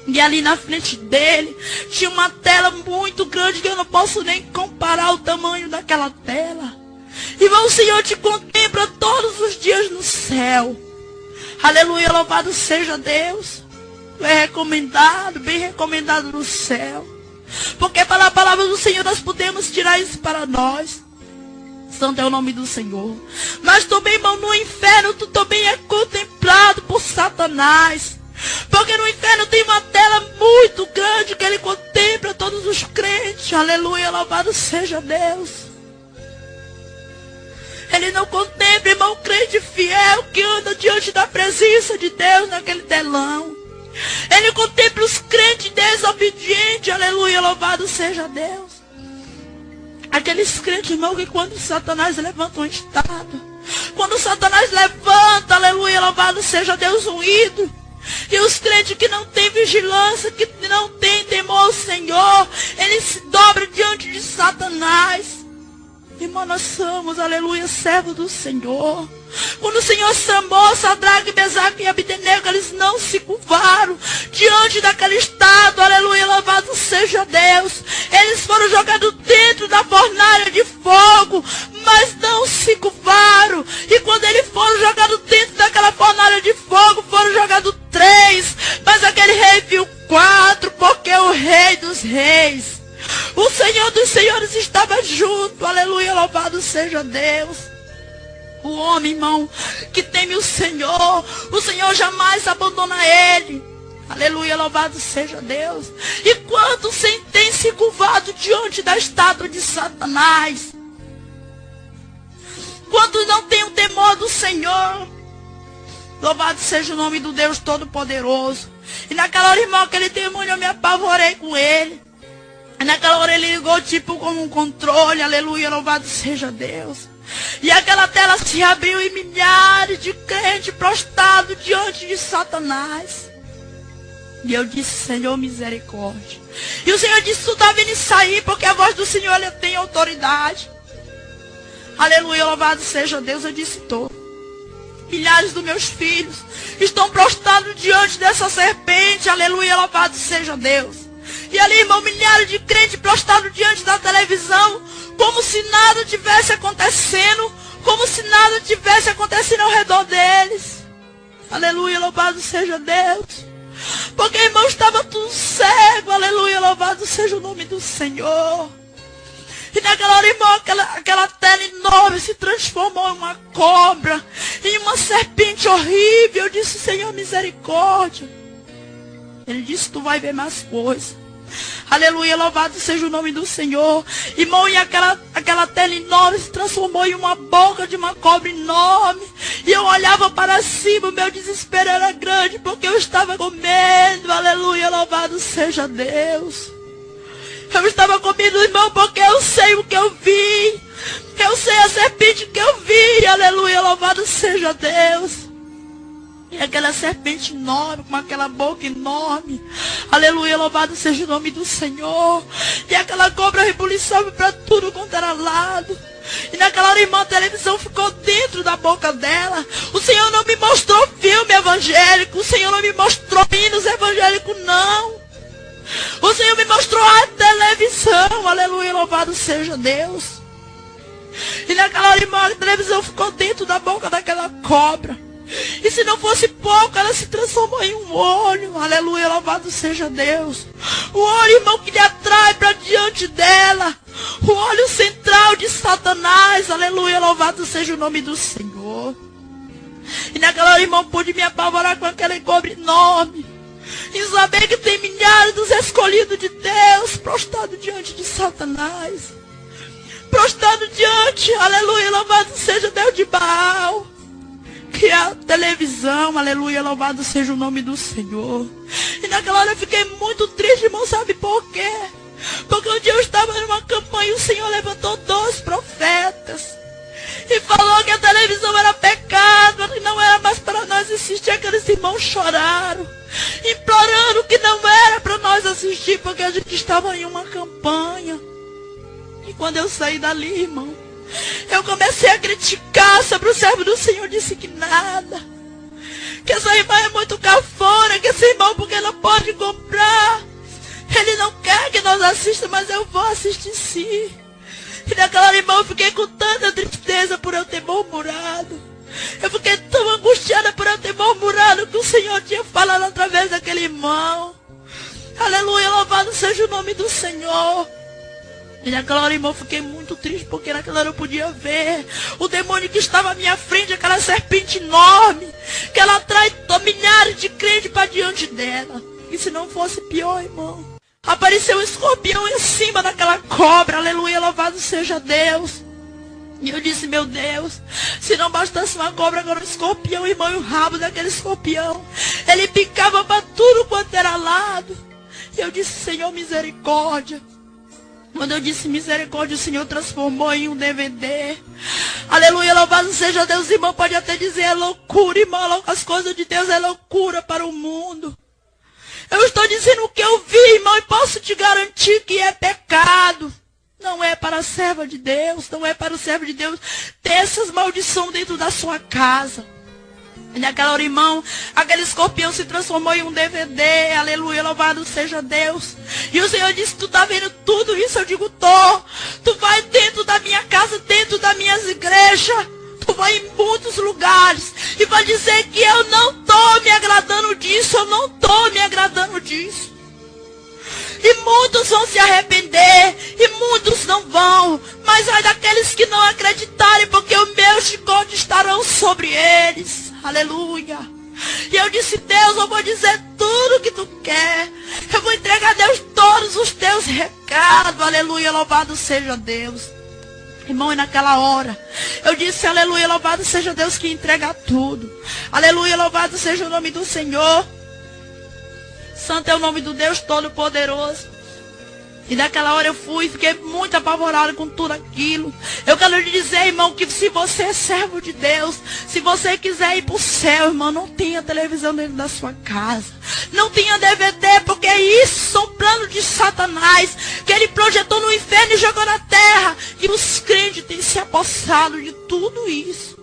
E ali na frente dele tinha uma tela muito grande que eu não posso nem comparar o tamanho daquela tela. Irmão, o Senhor te contempla todos os dias no céu. Aleluia, louvado seja Deus. Tu é recomendado, bem recomendado no céu. Porque pela palavra do Senhor nós podemos tirar isso para nós. Santo é o nome do Senhor. Mas também, irmão, no inferno tu também é contemplado por Satanás. Porque no inferno tem uma tela muito grande que ele contempla todos os crentes. Aleluia, louvado seja Deus. Ele não contempla, irmão, crente fiel que anda diante da presença de Deus naquele telão. Ele contempla os crentes desobedientes. Aleluia, louvado seja Deus. Aqueles crentes, irmão, que quando Satanás levanta um estado, quando Satanás levanta, aleluia, louvado seja Deus, um ídolo. E os crentes que não têm vigilância, que não têm temor ao Senhor, eles se dobram diante de Satanás. Irmão, nós somos, aleluia, servos do Senhor. Quando o Senhor chamou Sadraque, Mesaque e Abdenego, eles não se curvaram diante daquele estado, aleluia, louvado seja Deus. Eles foram jogados dentro da fornalha de fogo, mas não se curvaram. E quando eles foram jogados dentro daquela fornalha de fogo, foram jogados 3, mas aquele rei viu 4, porque é o Rei dos Reis, o Senhor dos Senhores estava junto. Aleluia, louvado seja Deus. O homem, irmão, que teme o Senhor jamais abandona ele. Aleluia, louvado seja Deus. E quantos tem se curvado diante da estátua de Satanás? Quantos não têm o temor do Senhor? Louvado seja o nome do Deus Todo-Poderoso. E naquela hora, irmão, aquele demônio, eu me apavorei com ele. E naquela hora ele ligou tipo como um controle. Aleluia, louvado seja Deus. E aquela tela se abriu e milhares de crentes prostrados diante de Satanás. E eu disse, Senhor, misericórdia. E o Senhor disse, tu está vindo sair, porque a voz do Senhor ela tem autoridade. Aleluia, louvado seja Deus. Eu disse, tô. Milhares dos meus filhos estão prostrados diante dessa serpente. Aleluia, louvado seja Deus. E ali, irmão, milhares de crentes prostrados diante da televisão, como se nada tivesse acontecendo, como se nada tivesse acontecendo ao redor deles. Aleluia, louvado seja Deus. Porque, irmão, estava tudo cego. Aleluia, louvado seja o nome do Senhor. E naquela hora, irmão, aquela tela enorme se transformou em uma cobra, em uma serpente horrível. Eu disse, Senhor, misericórdia. Ele disse, tu vai ver mais coisas. Aleluia, louvado seja o nome do Senhor. Irmão, e aquela tela enorme se transformou em uma boca de uma cobra enorme. E eu olhava para cima, o meu desespero era grande, porque eu estava com medo. Aleluia, louvado seja Deus. Eu estava com medo, irmão, porque eu sei o que eu vi. Eu sei a serpente que eu vi. Aleluia, louvado seja Deus. E aquela serpente enorme, com aquela boca enorme. Aleluia, louvado seja o nome do Senhor. E aquela cobra rebuliçava para tudo quanto era lado. E naquela hora, irmã, a televisão ficou dentro da boca dela. O Senhor não me mostrou filme evangélico. O Senhor não me mostrou hinos evangélicos, não. O Senhor me mostrou a televisão. Aleluia, louvado seja Deus. E naquela hora, irmã, a televisão ficou dentro da boca daquela cobra. E se não fosse pouco, ela se transformou em um olho. Aleluia, louvado seja Deus. O olho, irmão, que lhe atrai para diante dela. O olho central de Satanás. Aleluia, louvado seja o nome do Senhor. E naquela hora, irmão, pude me apavorar com aquela cobra enorme. E saber que tem milhares dos escolhidos de Deus prostrados diante de Satanás. Prostrado diante, aleluia, louvado seja Deus de Baal. Que é a televisão, aleluia, louvado seja o nome do Senhor. E naquela hora eu fiquei muito triste, irmão, sabe por quê? Porque um dia eu estava numa campanha e o Senhor levantou 2 profetas. E falou que a televisão era pecado, que não era mais para nós assistir. Aqueles irmãos choraram, implorando que não era para nós assistir, porque a gente estava em uma campanha. E quando eu saí dali, irmão, eu comecei a criticar sobre o servo do Senhor, disse que nada. Que essa irmã é muito cafona, que esse irmão porque não pode comprar. Ele não quer que nós assistamos, mas eu vou assistir sim. E naquela irmã eu fiquei com tanta tristeza por eu ter murmurado. Eu fiquei tão angustiada por eu ter murmurado que o Senhor tinha falado através daquele irmão. Aleluia, louvado seja o nome do Senhor. E naquela hora, irmão, eu fiquei muito triste, porque naquela hora eu podia ver o demônio que estava à minha frente, aquela serpente enorme, que ela atrai milhares de crentes para diante dela. E se não fosse pior, irmão, apareceu um escorpião em cima daquela cobra. Aleluia, louvado seja Deus. E eu disse, meu Deus, se não bastasse uma cobra, agora um escorpião, irmão, e o rabo daquele escorpião, ele picava para tudo quanto era lado. E eu disse, Senhor, misericórdia. Quando eu disse misericórdia, o Senhor transformou em um DVD. Aleluia, louvado seja Deus. Irmão, pode até dizer, é loucura, irmão. As coisas de Deus é loucura para o mundo. Eu estou dizendo o que eu vi, irmão, e posso te garantir que é pecado. Não é para a serva de Deus, não é para o servo de Deus ter essas maldições dentro da sua casa. E naquela hora, irmão, aquele escorpião se transformou em um DVD. Aleluia, louvado seja Deus. E o Senhor disse, tu está vendo tudo isso? Eu digo, tô. Tu vai dentro da minha casa, dentro das minhas igrejas. Tu vai em muitos lugares e vai dizer que eu não estou me agradando disso, eu não estou me agradando disso. E muitos vão se arrepender, e muitos não vão. Mas ai daqueles que não acreditarem, porque o meu chicote estarão sobre eles. Aleluia. E eu disse, Deus, eu vou dizer tudo o que tu quer. Eu vou entregar a Deus todos os teus recados. Aleluia, louvado seja Deus. Irmão, e naquela hora, eu disse, aleluia, louvado seja Deus que entrega tudo. Aleluia, louvado seja o nome do Senhor. Santo é o nome do Deus Todo-Poderoso. E naquela hora eu fiquei muito apavorado com tudo aquilo. Eu quero lhe dizer, irmão, que se você é servo de Deus, se você quiser ir para o céu, irmão, não tenha televisão dentro da sua casa. Não tenha DVD, porque isso são planos de Satanás, que ele projetou no inferno e jogou na terra. E os crentes têm se apossado de tudo isso.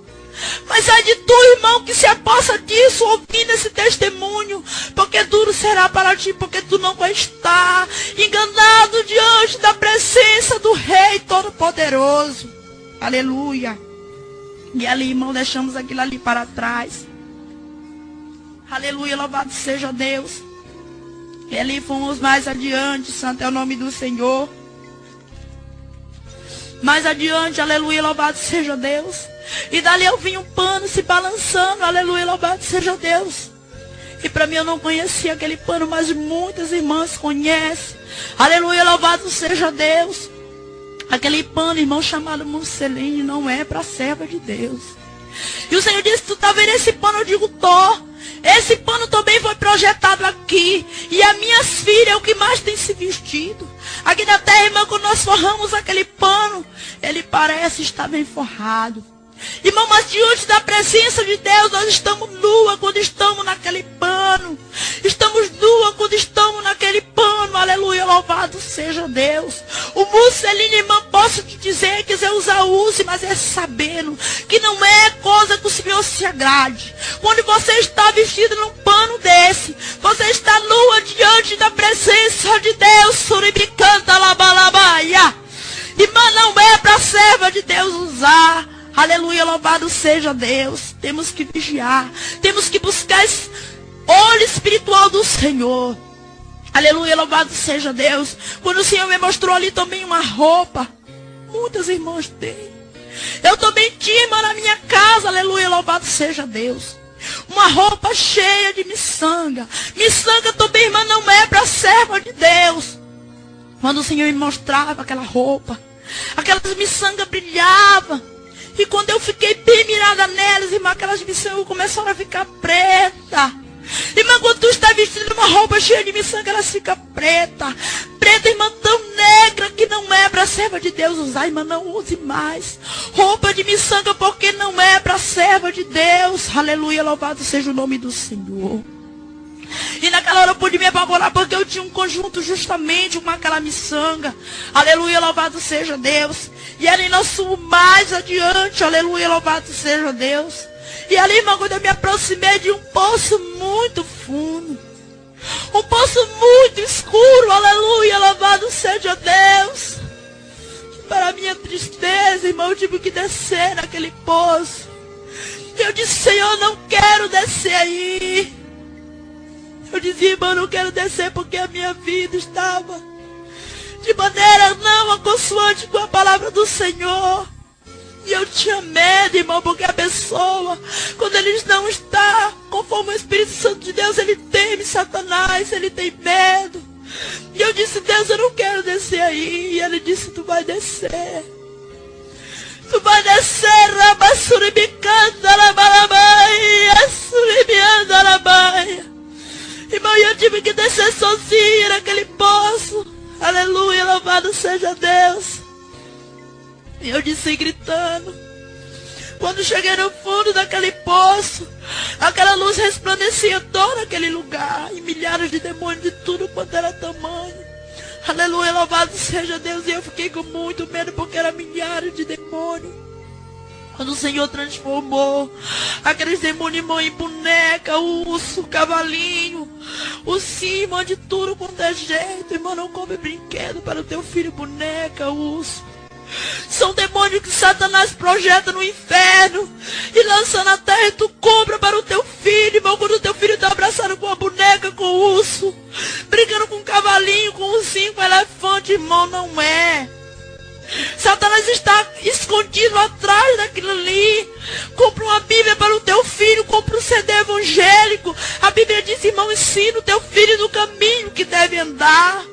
Mas ai de tu, irmão, que se apossa disso, ouvindo esse testemunho, porque duro será para ti, porque tu não vai estar enganado diante da presença do Rei Todo-Poderoso. Aleluia. E ali, irmão, deixamos aquilo ali para trás. Aleluia, louvado seja Deus. E ali fomos mais adiante, santo é o nome do Senhor. Mais adiante, aleluia, louvado seja Deus. E dali eu vi um pano se balançando, aleluia, louvado seja Deus. E para mim eu não conhecia aquele pano, mas muitas irmãs conhecem. Aleluia, louvado seja Deus. Aquele pano, irmão, chamado musseline, não é para a serva de Deus. E o Senhor disse, tu tá vendo esse pano? Eu digo, tô. Esse pano também foi projetado aqui. E as minhas filhas é o que mais tem se vestido. Aqui na terra, irmão, quando nós forramos aquele pano, ele parece estar bem forrado. Irmão, mas diante da presença de Deus, nós estamos nua quando estamos naquele pano. Estamos nua quando estamos naquele pano. Aleluia, louvado seja Deus. O musseline, irmão, posso te dizer, quiser usar, use, mas é sabendo que não é coisa que o Senhor se agrade. Quando você está vestido num pano desse, você está nua diante da presença de Deus. Suribicanta labalabaia. Irmã, não é para a serva de Deus usar. Aleluia, louvado seja Deus. Temos que vigiar. Temos que buscar esse olho espiritual do Senhor. Aleluia, louvado seja Deus. Quando o Senhor me mostrou ali também uma roupa. Muitas irmãs têm. Eu também tinha, irmã, na minha casa. Aleluia, louvado seja Deus. Uma roupa cheia de miçanga. Miçanga também, irmã, não é para serva de Deus. Quando o Senhor me mostrava aquela roupa, aquelas miçangas brilhavam. E quando eu fiquei bem mirada nelas, irmã, aquelas miçangas começaram a ficar preta. Irmã, quando tu está vestindo uma roupa cheia de miçanga, elas ficam preta. Preta, irmã, tão negra que não é para a serva de Deus usar. Irmã, não use mais roupa de miçanga, porque não é para a serva de Deus. Aleluia, louvado seja o nome do Senhor. E naquela hora eu pude me apavorar, porque eu tinha um conjunto justamente com aquela miçanga. Aleluia, louvado seja Deus. E ali nós fomos mais adiante. Aleluia, louvado seja Deus. E ali, irmão, quando eu me aproximei de um poço muito fundo, um poço muito escuro, aleluia, louvado seja Deus. Para minha tristeza, irmão, eu tive que descer naquele poço. Eu disse, Senhor, não quero descer aí. Eu dizia, irmão, não quero descer porque a minha vida estava de maneira não consoante com a palavra do Senhor. E eu tinha medo, irmão, porque a pessoa, quando ele não está conforme o Espírito Santo de Deus, ele teme Satanás, ele tem medo. E eu disse, Deus, eu não quero descer aí. E ele disse, tu vai descer. Tu vai descer, rabassuribicanda, rabalabaia, suribianda, rabaia. Irmão, eu tive que descer sozinha naquele poço. Aleluia, louvado seja Deus. E eu disse gritando. Quando cheguei no fundo daquele poço, aquela luz resplandecia todo aquele lugar. E milhares de demônios de tudo quanto era tamanho. Aleluia, louvado seja Deus. E eu fiquei com muito medo porque eram milhares de demônios. Quando o Senhor transformou aqueles demônios, irmão, em boneca, urso, cavalinho, ursinho, irmão, de tudo quanto é jeito. Irmão, não compre brinquedo para o teu filho, boneca, urso. São demônios que Satanás projeta no inferno e lança na terra e tu compra para o teu filho, irmão. Quando o teu filho está abraçado com a boneca, com o urso, brincando com um cavalinho, com um ursinho, com um elefante, irmão, não é. Satanás está escondido atrás daquilo ali. Compra uma Bíblia para o teu filho, compra um CD evangélico. A Bíblia diz, irmão, ensina o teu filho no caminho que deve andar.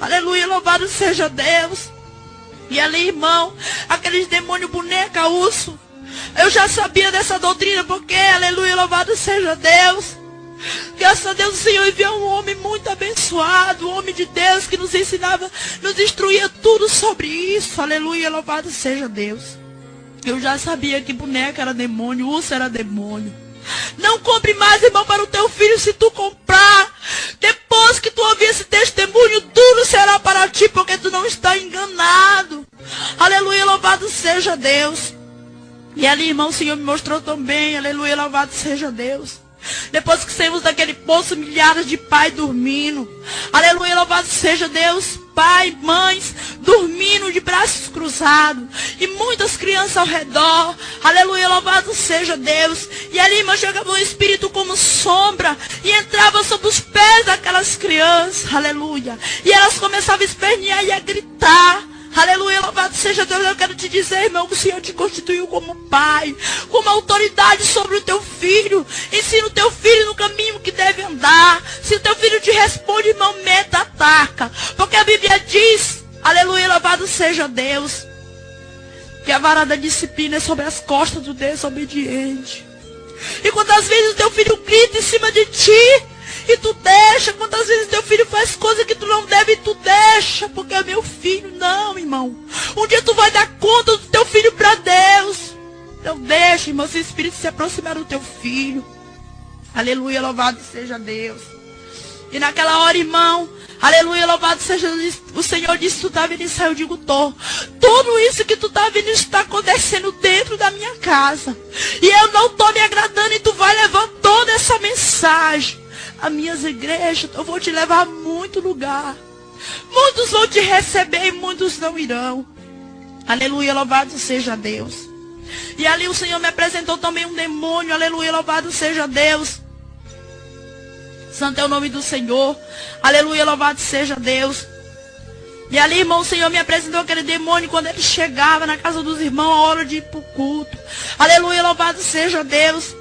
Aleluia, louvado seja Deus. E ali, irmão, aqueles demônios boneca, urso, eu já sabia dessa doutrina, porque, aleluia, louvado seja Deus. Graças a Deus o Senhor enviou um homem muito abençoado, um homem de Deus que nos ensinava, nos instruía tudo sobre isso. Aleluia, louvado seja Deus. Eu já sabia que boneca era demônio, urso era demônio. Não compre mais, irmão, para o teu filho. Se tu comprar, depois que tu ouvir esse testemunho, duro será para ti, porque tu não está enganado. Aleluia, louvado seja Deus. E ali, irmão, o Senhor me mostrou também, aleluia, louvado seja Deus. Depois que saímos daquele poço, milhares de pais dormindo. Aleluia, louvado seja Deus. Pai, mães, dormindo de braços cruzados. E muitas crianças ao redor. Aleluia, louvado seja Deus. E ali, irmão, chegava um espírito como sombra. E entrava sobre os pés daquelas crianças. Aleluia. E elas começavam a espernear e a gritar. Aleluia, louvado seja Deus. Eu quero te dizer, irmão, que o Senhor te constituiu como pai, como autoridade sobre o teu filho. Ensina o teu filho no caminho que deve andar. Se o teu filho te responde, irmão, meta, ataca. Porque a Bíblia diz, aleluia, louvado seja Deus, que a vara da disciplina é sobre as costas do desobediente. E quantas vezes o teu filho grita em cima de ti e tu deixa, quantas vezes teu filho faz coisa que tu não deve e tu deixa, porque é meu filho. Não, irmão, um dia tu vai dar conta do teu filho para Deus. Não deixa, irmão, se o Espírito se aproximar do teu filho. Aleluia, louvado seja Deus. E naquela hora, irmão, aleluia, louvado seja Deus, o Senhor disse, tu tá vendo isso? Eu digo, tô. Tudo isso que tu tá vendo está acontecendo dentro da minha casa. E eu não tô me agradando e tu vai levar toda essa mensagem. As minhas igrejas, eu vou te levar a muito lugar. Muitos vão te receber e muitos não irão. Aleluia, louvado seja Deus. E ali o Senhor me apresentou também um demônio. Aleluia, louvado seja Deus. Santo é o nome do Senhor. Aleluia, louvado seja Deus. E ali, irmão, o Senhor me apresentou aquele demônio quando ele chegava na casa dos irmãos a hora de ir para o culto. Aleluia, louvado seja Deus.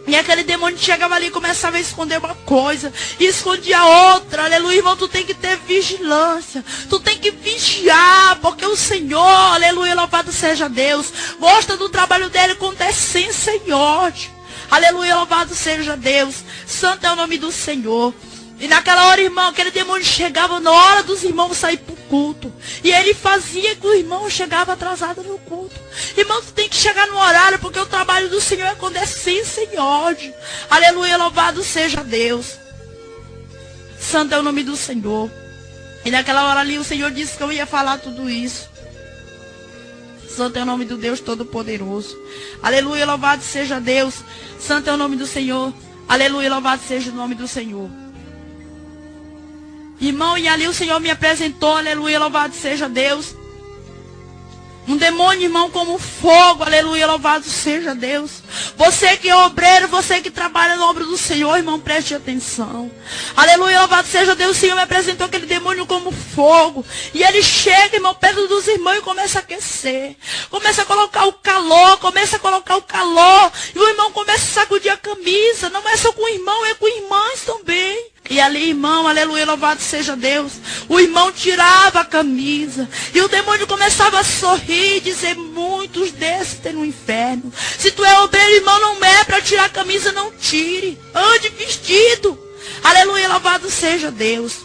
E aquele demônio chegava ali e começava a esconder uma coisa. E escondia outra. Aleluia, irmão, tu tem que ter vigilância. Tu tem que vigiar. Porque o Senhor, aleluia, louvado seja Deus, gosta do trabalho dele com decência e ódio. Aleluia, louvado seja Deus. Santo é o nome do Senhor. E naquela hora, irmão, aquele demônio chegava na hora dos irmãos sair para o culto. E ele fazia que o irmão chegava atrasado no culto. Irmão, tu tem que chegar no horário, porque o trabalho do Senhor é com decência e ódio. Aleluia, louvado seja Deus. Santo é o nome do Senhor. E naquela hora ali o Senhor disse que eu ia falar tudo isso. Santo é o nome do Deus Todo-Poderoso. Aleluia, louvado seja Deus. Santo é o nome do Senhor. Aleluia, louvado seja o nome do Senhor. Irmão, e ali o Senhor me apresentou, aleluia, louvado seja Deus. Um demônio, irmão, como fogo, aleluia, louvado seja Deus. Você que é obreiro, você que trabalha na obra do Senhor, irmão, preste atenção. Aleluia, louvado seja Deus. O Senhor me apresentou aquele demônio como fogo. E ele chega, irmão, perto dos irmãos e começa a aquecer. Começa a colocar o calor, E o irmão começa a sacudir a camisa. Não é só com o irmão, é com irmãs também. E ali, irmão, aleluia, louvado seja Deus. O irmão tirava a camisa. E o demônio começava a sorrir e dizer, muitos desses tem no inferno. Se tu é obreiro, irmão, não é para tirar a camisa, não tire. Ande vestido. Aleluia, louvado seja Deus.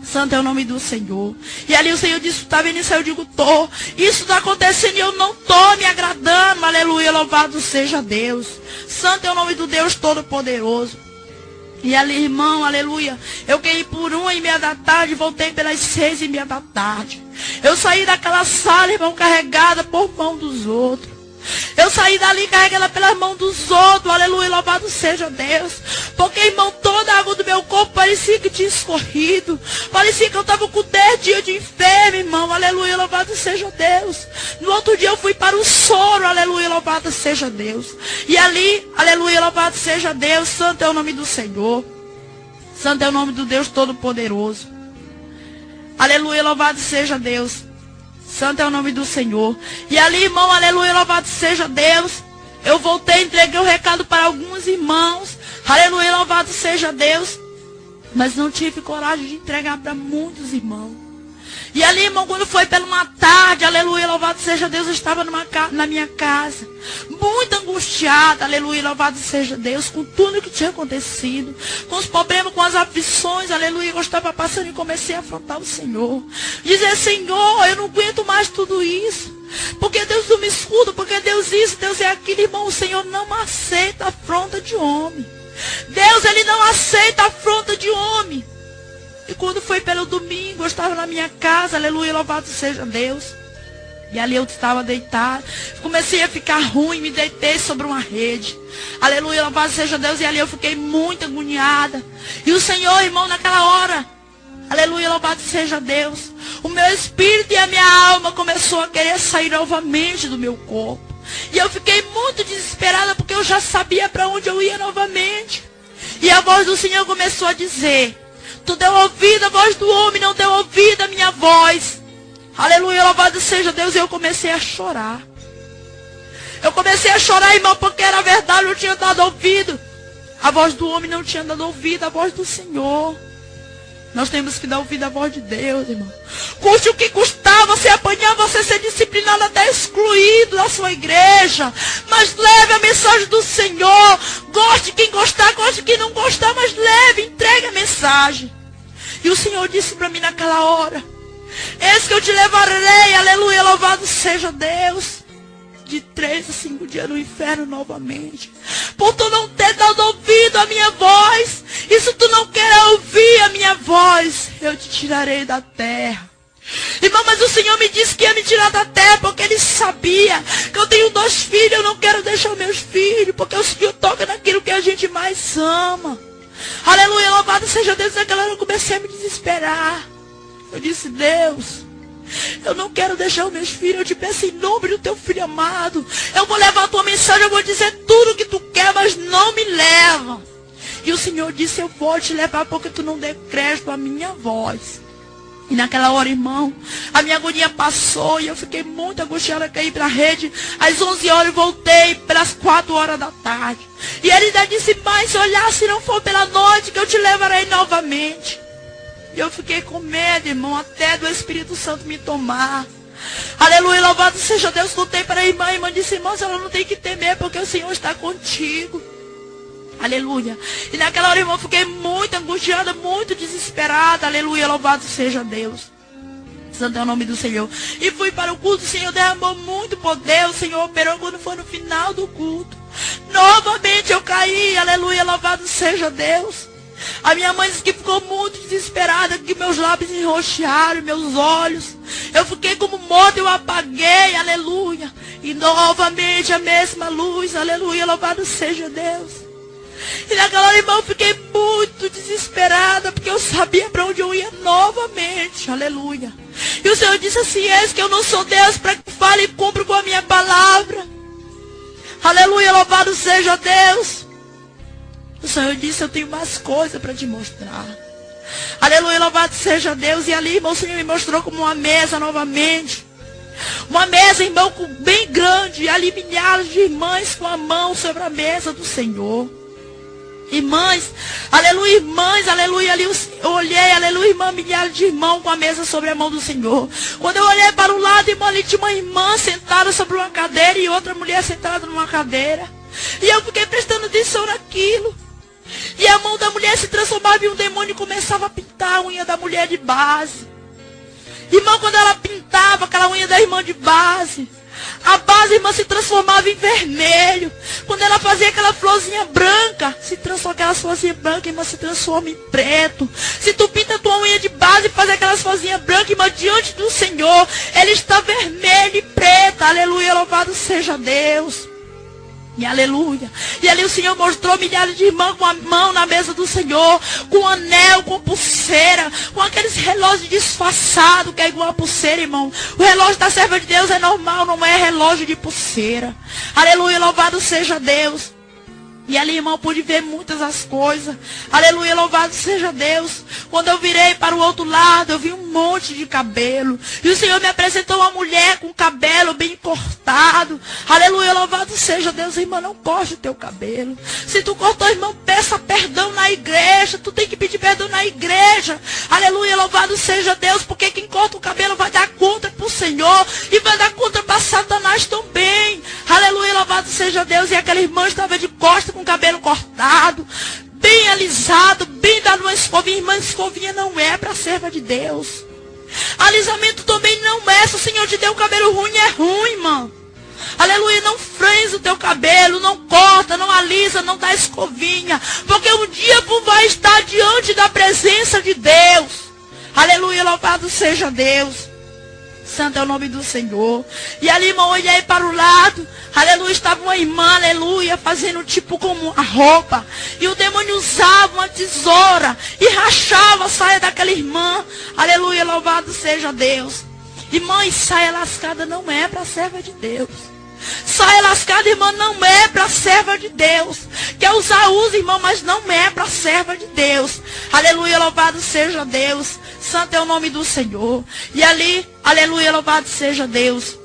Santo é o nome do Senhor. E ali o Senhor disse, tá vendo isso? Eu digo, tô. Isso está acontecendo e eu não tô me agradando. Aleluia, louvado seja Deus. Santo é o nome do Deus Todo-Poderoso. E ali, irmão, aleluia, eu caí por 1h30 da tarde, voltei pelas 6h30 da tarde. Eu saí daquela sala, irmão, carregada por mão dos outros. Eu saí dali carregada pelas mãos dos outros, aleluia, louvado seja Deus. Porque, irmão, toda a água do meu corpo parecia que tinha escorrido. Parecia que eu estava com 10 dias de enfermo, irmão, aleluia, louvado seja Deus. No outro dia eu fui para o soro, aleluia, louvado seja Deus. E ali, aleluia, louvado seja Deus, santo é o nome do Senhor. Santo é o nome do Deus Todo-Poderoso. Aleluia, louvado seja Deus. Santo é o nome do Senhor. E ali, irmão, aleluia, louvado seja Deus. Eu voltei, entreguei o recado para alguns irmãos. Aleluia, louvado seja Deus. Mas não tive coragem de entregar para muitos irmãos. E ali, irmão, quando foi pela uma tarde, aleluia, louvado seja Deus, eu estava na minha casa, muito angustiada, aleluia, louvado seja Deus, com tudo que tinha acontecido, com os problemas, com as aflições, aleluia, eu estava passando e comecei a afrontar o Senhor. Dizer, Senhor, eu não aguento mais tudo isso. Porque Deus não me escuta, porque Deus isso, Deus é aquilo, irmão, o Senhor não aceita a afronta de homem. Deus, Ele não aceita a afronta de homem. E quando foi pelo domingo, eu estava na minha casa, aleluia, louvado seja Deus. E ali eu estava deitada, comecei a ficar ruim, me deitei sobre uma rede. Aleluia, louvado seja Deus. E ali eu fiquei muito agoniada. E o Senhor, irmão, naquela hora, aleluia, louvado seja Deus, o meu espírito e a minha alma começou a querer sair novamente do meu corpo. E eu fiquei muito desesperada, porque eu já sabia para onde eu ia novamente. E a voz do Senhor começou a dizer, tu deu ouvido à voz do homem, não deu ouvido à minha voz. Aleluia, louvado seja Deus. E eu comecei a chorar. Eu comecei a chorar, irmão, porque era verdade, eu tinha dado ouvido. A voz do homem não tinha dado ouvido à voz do Senhor. Nós temos que dar ouvido à voz de Deus, irmão. Custe o que custar, você apanhar, você ser disciplinado, até excluído da sua igreja. Mas leve a mensagem do Senhor. Goste quem gostar, goste quem não gostar, mas leve, entregue a mensagem. E o Senhor disse para mim naquela hora, eis que eu te levarei, aleluia, louvado seja Deus, de 3 a 5 dias no inferno novamente. Por tu não ter dado ouvido à minha voz. E se tu não quer ouvir a minha voz, eu te tirarei da terra. Irmão, mas o Senhor me disse que ia me tirar da terra, porque Ele sabia que eu tenho 2 filhos, eu não quero deixar meus filhos, porque o Senhor toca naquilo que a gente mais ama. Aleluia, louvado seja Deus. Naquela hora eu comecei a me desesperar. Eu disse, Deus, eu não quero deixar os meus filhos. Eu te peço em nome do teu filho amado. Eu vou levar a tua mensagem, eu vou dizer tudo o que tu quer, mas não me leva. E o Senhor disse, eu vou te levar porque tu não deu crédito à minha voz. E naquela hora, irmão, a minha agonia passou e eu fiquei muito angustiada, caí para a rede. Às 11 horas eu voltei pelas 4 horas da tarde. E ele ainda disse, mas olhar se não for pela noite que eu te levarei novamente. E eu fiquei com medo, irmão, até do Espírito Santo me tomar. Aleluia, louvado seja Deus. Contei para a irmã disse, irmã, ela não tem que temer porque o Senhor está contigo. Aleluia. E naquela hora, irmão, eu fiquei muito angustiada, muito desesperada. Aleluia, louvado seja Deus. Santo é o nome do Senhor. E fui para o culto, o Senhor derramou muito poder. O Senhor operou quando foi no final do culto. Novamente eu caí, aleluia, louvado seja Deus. A minha mãe disse que ficou muito desesperada, que meus lábios enroxearam, meus olhos. Eu fiquei como morto, eu apaguei, aleluia. E novamente a mesma luz, aleluia, louvado seja Deus. E naquela hora, irmão, eu fiquei muito desesperada, porque eu sabia para onde eu ia novamente, aleluia. E o Senhor disse assim: eis que eu não sou Deus para que fale e cumpra com a minha palavra. Aleluia, louvado seja Deus. O Senhor disse: eu tenho mais coisas para te mostrar. Aleluia, louvado seja Deus. E ali, irmão, o Senhor me mostrou como uma mesa novamente. Uma mesa, irmão, bem grande. E ali milhares de irmãs com a mão sobre a mesa do Senhor. Irmãs, aleluia, ali eu olhei, aleluia, irmã, milhares de irmãos com a mesa sobre a mão do Senhor. Quando eu olhei para o lado, irmão, ali tinha uma irmã sentada sobre uma cadeira e outra mulher sentada numa cadeira. E eu fiquei prestando atenção naquilo. E a mão da mulher se transformava em um demônio e começava a pintar a unha da mulher de base. Irmão, quando ela pintava aquela unha da irmã de base, a base, irmã, se transformava em vermelho. Quando ela fazia aquela florzinha branca, aquela florzinha branca, irmã, se transforma em preto. Se tu pinta a tua unha de base e faz aquelas florzinhas brancas, irmã, diante do Senhor, ela está vermelha e preta. Aleluia, louvado seja Deus. E aleluia. E ali o Senhor mostrou milhares de irmãos com a mão na mesa do Senhor, com anel, com pulseira, com aqueles relógios disfarçados, que é igual a pulseira, irmão. O relógio da serva de Deus é normal, não é relógio de pulseira. Aleluia, louvado seja Deus. E ali, irmão, eu pude ver muitas as coisas. Aleluia, louvado seja Deus. Quando eu virei para o outro lado, eu vi um monte de cabelo. E o Senhor me apresentou uma mulher com cabelo bem cortado. Aleluia, louvado seja Deus. Irmão, não corte o teu cabelo. Se tu cortou, irmão, peça perdão na igreja. Tu tem que pedir perdão na igreja. Aleluia, louvado seja Deus. Porque quem corta o cabelo vai dar conta para o Senhor. E vai dar conta para Satanás também. Aleluia, louvado seja Deus. E aquela irmã estava de costas, com o cabelo cortado, bem alisado, bem dado uma escovinha. Irmã, escovinha não é para a serva de Deus. Alisamento também não é. Se o Senhor te deu um cabelo ruim, é ruim, irmão. Aleluia, não franze o teu cabelo, não corta, não alisa, não dá escovinha. Porque um dia tu vai estar diante da presença de Deus. Aleluia, louvado seja Deus. Santo é o nome do Senhor. E ali, irmão, eu olhei para o lado. Aleluia, estava uma irmã, aleluia, fazendo tipo como a roupa. E o demônio usava uma tesoura e rachava a saia daquela irmã. Aleluia, louvado seja Deus. Irmã, e saia lascada não é para a serva de Deus. Saia lascada, irmã, não é para a serva de Deus. Quer usar, usa, irmão, mas não é para a serva de Deus. Aleluia, louvado seja Deus. Santo é o nome do Senhor. E ali, aleluia, louvado seja Deus.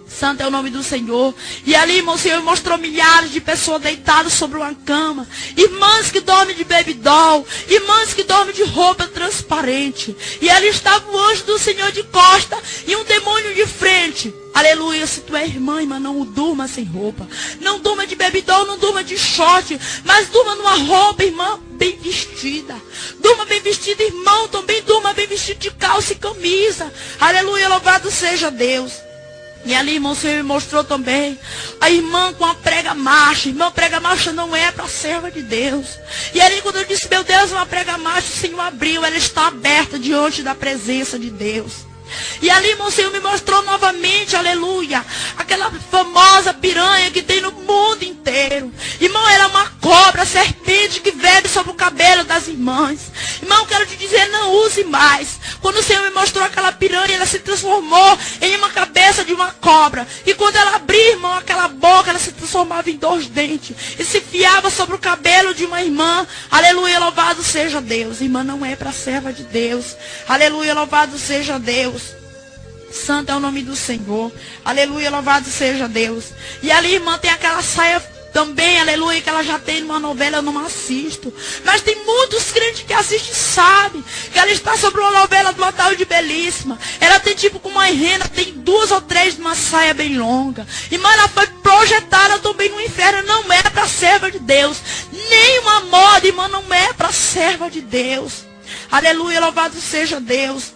Santo é o nome do Senhor. E ali, irmão, o Senhor mostrou milhares de pessoas deitadas sobre uma cama. Irmãs que dormem de baby doll. Irmãs que dormem de roupa transparente. E ali estava o anjo do Senhor de costa e um demônio de frente. Aleluia, se tu é irmã, irmã, não durma sem roupa. Não durma de baby doll, não durma de short. Mas durma numa roupa, irmã, bem vestida. Durma bem vestida, irmão, também durma bem vestido de calça e camisa. Aleluia, louvado seja Deus. E ali, irmão, o Senhor me mostrou também a irmã com a prega marcha. Irmã, prega marcha não é para a serva de Deus. E ali, quando eu disse, meu Deus, uma prega marcha, o Senhor abriu, ela está aberta diante da presença de Deus. E ali, irmão, o Senhor me mostrou novamente, aleluia, aquela famosa piranha que tem no mundo inteiro. Irmão, era uma cobra, serpente que verbe sobre o cabelo das irmãs. Irmão, quero te dizer, não use mais. Quando o Senhor me mostrou aquela piranha, ela se transformou em uma cabeça de uma cobra. E quando ela abria, irmão, aquela boca, ela se transformava em 2 dentes. E se fiava sobre o cabelo de uma irmã. Aleluia, louvado seja Deus. Irmã, não é para a serva de Deus. Aleluia, louvado seja Deus. Santo é o nome do Senhor. Aleluia, louvado seja Deus. E ali, irmã, tem aquela saia também, aleluia, que ela já tem numa novela, eu não assisto. Mas tem muitos crentes que assistem e sabem que ela está sobre uma novela de uma tal de Belíssima. Ela tem tipo com uma rena, tem 2 ou 3 de uma saia bem longa. Irmã, ela foi projetada também no inferno. Não é para a serva de Deus. Nenhuma moda, irmã, não é para a serva de Deus. Aleluia, louvado seja Deus.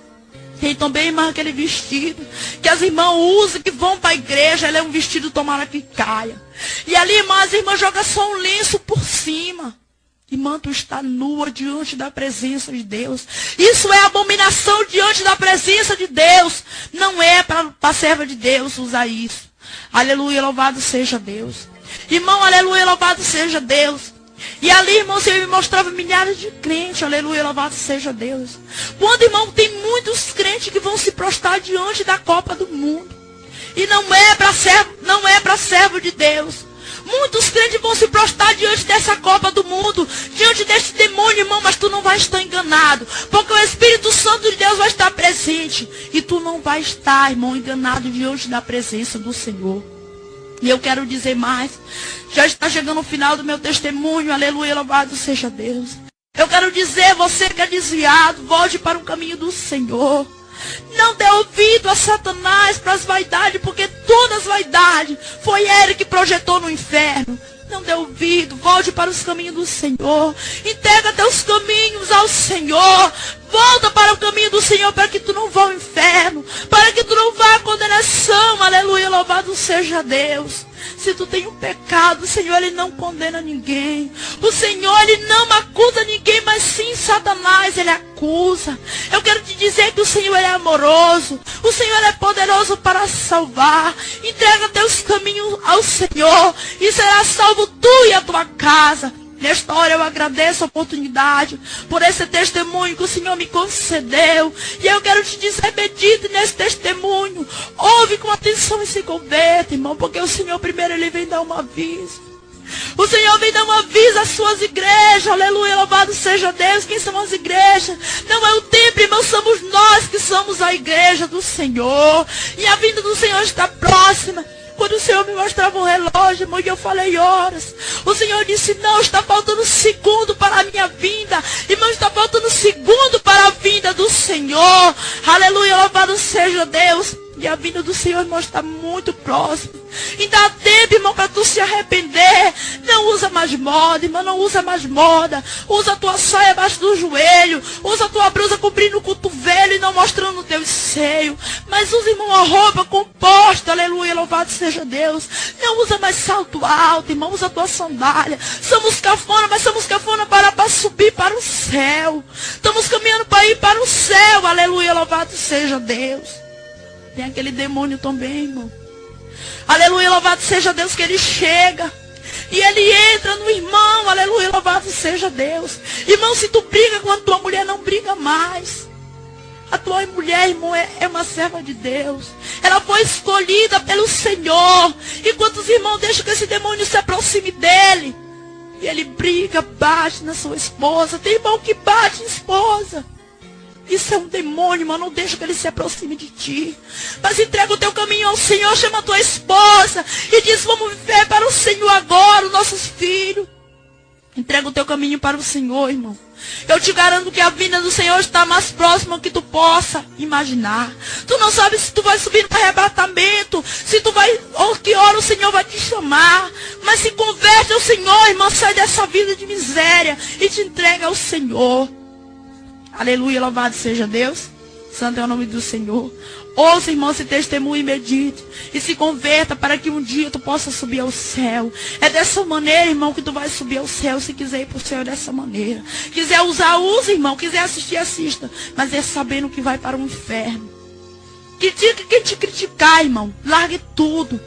Tem também, irmã, aquele vestido que as irmãs usam, que vão para a igreja. Ela é um vestido, tomara que caia. E ali, irmã, as irmãs jogam só um lenço por cima. Irmã, tu está nua diante da presença de Deus. Isso é abominação diante da presença de Deus. Não é para a serva de Deus usar isso. Aleluia, louvado seja Deus. Irmão, aleluia, louvado seja Deus. E ali, irmão, o Senhor me mostrava milhares de crentes. Aleluia, louvado seja Deus. Quando, irmão, tem muitos crentes que vão se prostrar diante da Copa do Mundo. E não é para servo de Deus. Muitos crentes vão se prostrar diante dessa Copa do Mundo, diante desse demônio, irmão, mas tu não vai estar enganado, porque o Espírito Santo de Deus vai estar presente, e tu não vai estar, irmão, enganado diante da presença do Senhor. E eu quero dizer mais, já está chegando o final do meu testemunho, aleluia, louvado seja Deus. Eu quero dizer, você que é desviado, volte para o caminho do Senhor. Não dê ouvido a Satanás para as vaidades, porque todas as vaidades foi ele que projetou no inferno. Não dê ouvido, volte para os caminhos do Senhor. Entrega teus caminhos ao Senhor. Volta para o caminho do Senhor para que tu não vá ao inferno, para que tu não vá à condenação. Aleluia, louvado seja Deus. Se tu tem um pecado, o Senhor, Ele não condena ninguém. O Senhor, Ele não acusa ninguém, mas sim Satanás, Ele acusa. Eu quero te dizer que o Senhor, Ele é amoroso. O Senhor, Ele é poderoso para salvar. Entrega teus caminhos ao Senhor e será salvo tu e a tua casa. Nesta hora eu agradeço a oportunidade por esse testemunho que o Senhor me concedeu. E eu quero te dizer, medite nesse testemunho. Ouve com atenção e se converta, irmão. Porque o Senhor primeiro, Ele vem dar um aviso. O Senhor vem dar um aviso às suas igrejas. Aleluia, louvado seja Deus. Quem são as igrejas? Não é o templo, irmão. Somos nós que somos a igreja do Senhor. E a vinda do Senhor está próxima. Quando o Senhor me mostrava um relógio, irmão, e eu falei horas. O Senhor disse, não, está faltando segundo para a minha vinda. Irmão, está faltando segundo para a vinda do Senhor. Aleluia, louvado seja Deus. E a vinda do Senhor, irmão, está muito próxima. E dá tempo, irmão, para tu se arrepender. Não usa mais moda, irmão, não usa mais moda. Usa a tua saia abaixo do joelho. Usa a tua blusa cobrindo o cotovelo e não mostrando o teu seio. Mas usa, irmão, a roupa composta. Aleluia, louvado seja Deus. Não usa mais salto alto, irmão, usa a tua sandália. Somos cafona, mas somos cafona para subir para o céu. Estamos caminhando para ir para o céu. Aleluia, louvado seja Deus. Tem aquele demônio também, irmão. Aleluia, louvado seja Deus, que ele chega e ele entra no irmão. Aleluia, louvado seja Deus. Irmão, se tu briga com a tua mulher, não briga mais. A tua mulher, irmão, é uma serva de Deus. Ela foi escolhida pelo Senhor. E quantos irmãos deixam que esse demônio se aproxime dele? E ele briga, bate na sua esposa. Tem irmão que bate em esposa. Isso é um demônio, irmão. Não deixa que ele se aproxime de ti. Mas entrega o teu caminho ao Senhor. Chama a tua esposa e diz, vamos viver para o Senhor agora, os nossos filhos. Entrega o teu caminho para o Senhor, irmão. Eu te garanto que a vinda do Senhor está mais próxima do que tu possa imaginar. Tu não sabe se tu vai subir no arrebatamento, se tu vai, ou que hora o Senhor vai te chamar. Mas se converte ao Senhor, irmão. Sai dessa vida de miséria e te entrega ao Senhor. Aleluia, louvado seja Deus. Santo é o nome do Senhor. Ouça, irmão, se testemunhe e medite. E se converta para que um dia tu possa subir ao céu. É dessa maneira, irmão, que tu vai subir ao céu. Se quiser ir para o céu, é dessa maneira. Quiser usar, use, irmão. Quiser assistir, assista. Mas é sabendo que vai para o inferno. Que dia que quem te criticar, irmão, largue tudo.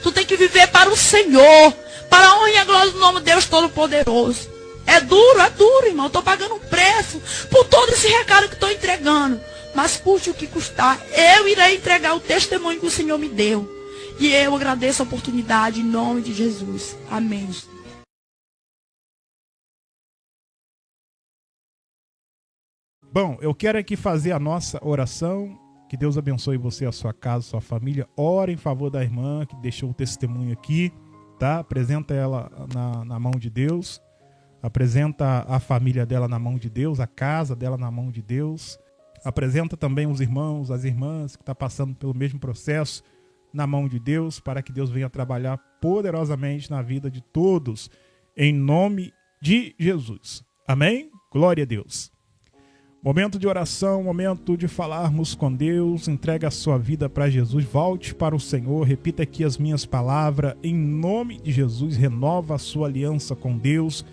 Tu tem que viver para o Senhor. Para a honra e a glória do nome de Deus Todo-Poderoso. É duro, irmão. Estou pagando um preço por todo esse recado que estou entregando. Mas custe o que custar, eu irei entregar o testemunho que o Senhor me deu. E eu agradeço a oportunidade em nome de Jesus. Amém. Bom, eu quero aqui fazer a nossa oração. Que Deus abençoe você, a sua casa, a sua família. Ore em favor da irmã que deixou o testemunho aqui, tá? Apresenta ela na mão de Deus. Apresenta a família dela na mão de Deus, a casa dela na mão de Deus. Apresenta também os irmãos, as irmãs que estão passando pelo mesmo processo na mão de Deus, para que Deus venha trabalhar poderosamente na vida de todos, em nome de Jesus. Amém? Glória a Deus. Momento de oração, momento de falarmos com Deus. Entrega a sua vida para Jesus, volte para o Senhor, repita aqui as minhas palavras. Em nome de Jesus, renova a sua aliança com Deus.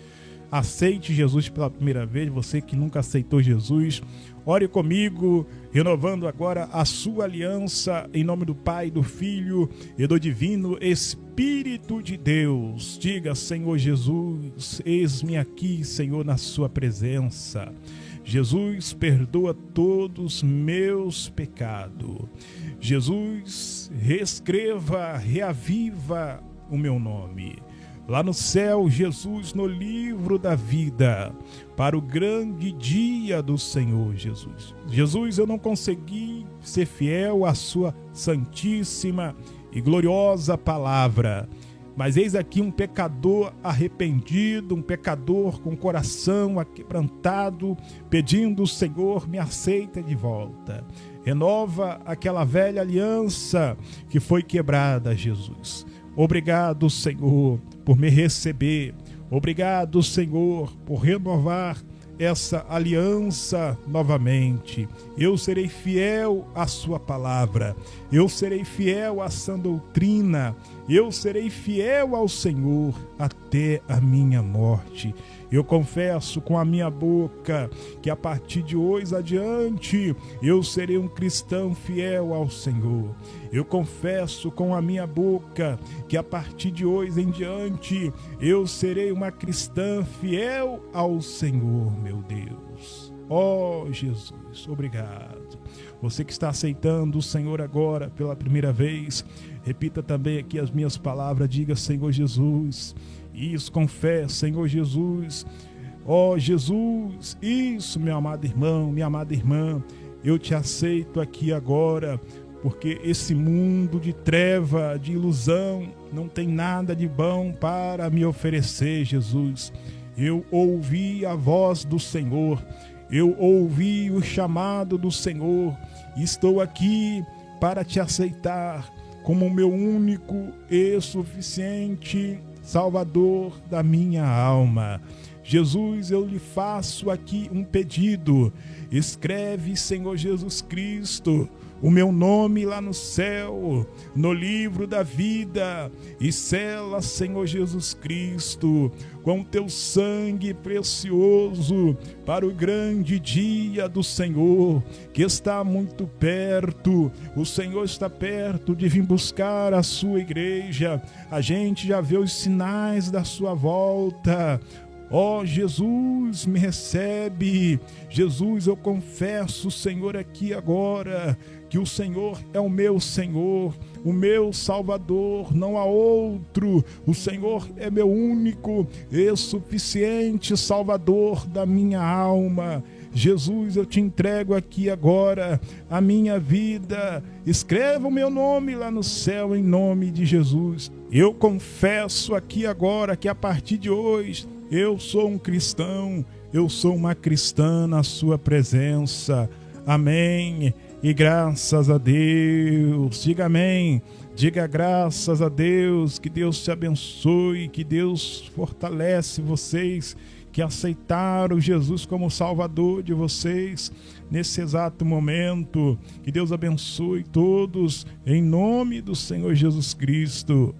aceite Jesus pela primeira vez, você que nunca aceitou Jesus, ore comigo, renovando agora a sua aliança, em nome do Pai, do Filho e do Divino Espírito de Deus. Diga: Senhor Jesus, eis-me aqui, Senhor, na sua presença. Jesus, perdoa todos meus pecados. Jesus, reescreva, reaviva o meu nome. Lá no céu, Jesus, no livro da vida, para o grande dia do Senhor Jesus. Jesus, eu não consegui ser fiel à sua santíssima e gloriosa palavra, mas eis aqui um pecador arrependido, um pecador com o coração aquebrantado, pedindo: o Senhor, me aceita de volta. Renova aquela velha aliança que foi quebrada, Jesus. Obrigado, Senhor, por me receber. Obrigado, Senhor, por renovar essa aliança novamente. Eu serei fiel à sua palavra. Eu serei fiel à sã doutrina. Eu serei fiel ao Senhor até a minha morte. Eu confesso com a minha boca que a partir de hoje adiante eu serei um cristão fiel ao Senhor. Eu confesso com a minha boca que a partir de hoje em diante eu serei uma cristã fiel ao Senhor, meu Deus. Ó Jesus, obrigado. Você que está aceitando o Senhor agora pela primeira vez, repita também aqui as minhas palavras. Diga: Senhor Jesus. Isso, confessa: Senhor Jesus. Ó Jesus. Isso, meu amado irmão, minha amada irmã, eu te aceito aqui agora, porque esse mundo de treva, de ilusão, não tem nada de bom para me oferecer, Jesus. Eu ouvi a voz do Senhor, eu ouvi o chamado do Senhor, e estou aqui para te aceitar como o meu único e suficiente Salvador da minha alma. Jesus, eu lhe faço aqui um pedido. Escreve, Senhor Jesus Cristo, o meu nome lá no céu, no livro da vida, e sela, Senhor Jesus Cristo, com teu sangue precioso, para o grande dia do Senhor, que está muito perto. O Senhor está perto de vir buscar a sua igreja. A gente já vê os sinais da sua volta. Ó Jesus, me recebe. Jesus, eu confesso, Senhor, aqui agora, que o Senhor é o meu Senhor, o meu Salvador, não há outro. O Senhor é meu único e suficiente Salvador da minha alma. Jesus, eu te entrego aqui agora a minha vida. Escreva o meu nome lá no céu, em nome de Jesus. Eu confesso aqui agora que a partir de hoje eu sou um cristão, eu sou uma cristã na sua presença. Amém. E graças a Deus. Diga amém. Diga graças a Deus. Que Deus te abençoe, que Deus fortalece vocês que aceitaram Jesus como Salvador de vocês nesse exato momento. Que Deus abençoe todos em nome do Senhor Jesus Cristo.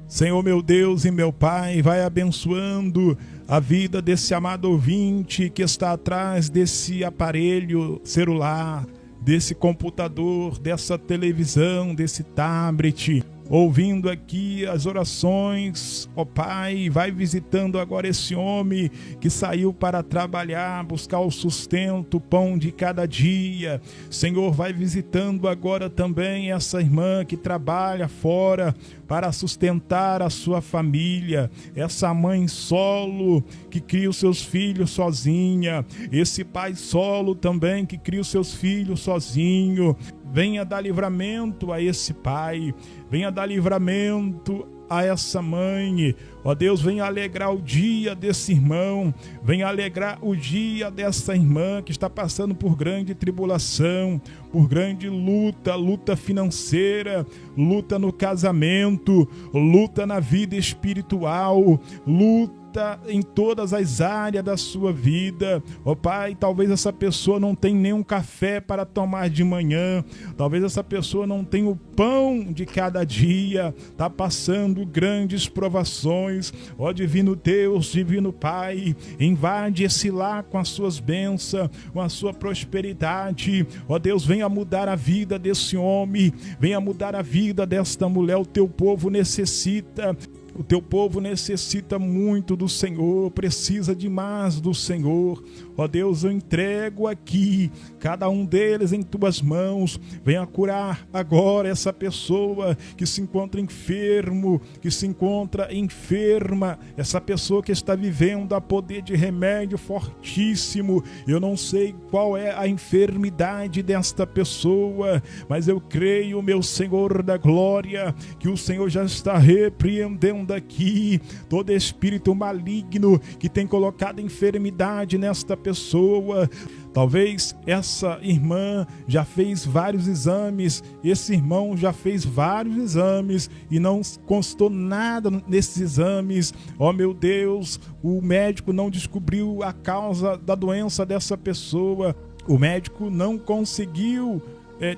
Senhor, meu Deus e meu Pai, vai abençoando a vida desse amado ouvinte que está atrás desse aparelho celular, desse computador, dessa televisão, desse tablet, ouvindo aqui as orações. Ó Pai, vai visitando agora esse homem que saiu para trabalhar, buscar o sustento, o pão de cada dia. Senhor, vai visitando agora também essa irmã que trabalha fora para sustentar a sua família, essa mãe solo que cria os seus filhos sozinha, esse pai solo também que cria os seus filhos sozinho. Venha dar livramento a esse pai, venha dar livramento a essa mãe. Ó Deus, venha alegrar o dia desse irmão, venha alegrar o dia dessa irmã que está passando por grande tribulação, por grande luta, luta financeira, luta no casamento, luta na vida espiritual, luta visita em todas as áreas da sua vida. Ó Pai, talvez essa pessoa não tenha nenhum café para tomar de manhã, talvez essa pessoa não tenha o pão de cada dia, está passando grandes provações. Ó Divino Deus, Divino Pai, invade esse lar com as suas bênçãos, com a sua prosperidade. Ó Deus, venha mudar a vida desse homem, venha mudar a vida desta mulher. O teu povo necessita. O teu povo necessita muito do Senhor, precisa demais do Senhor. Ó Deus, eu entrego aqui cada um deles em tuas mãos. Venha curar agora essa pessoa que se encontra enfermo, que se encontra enferma, essa pessoa que está vivendo a poder de remédio fortíssimo. Eu não sei qual é a enfermidade desta pessoa, mas eu creio, meu Senhor da glória, que o Senhor já está repreendendo aqui todo espírito maligno que tem colocado enfermidade nesta pessoa. Talvez essa irmã já fez vários exames, esse irmão já fez vários exames e não constou nada nesses exames. Ó meu Deus, o médico não descobriu a causa da doença dessa pessoa, o médico não conseguiu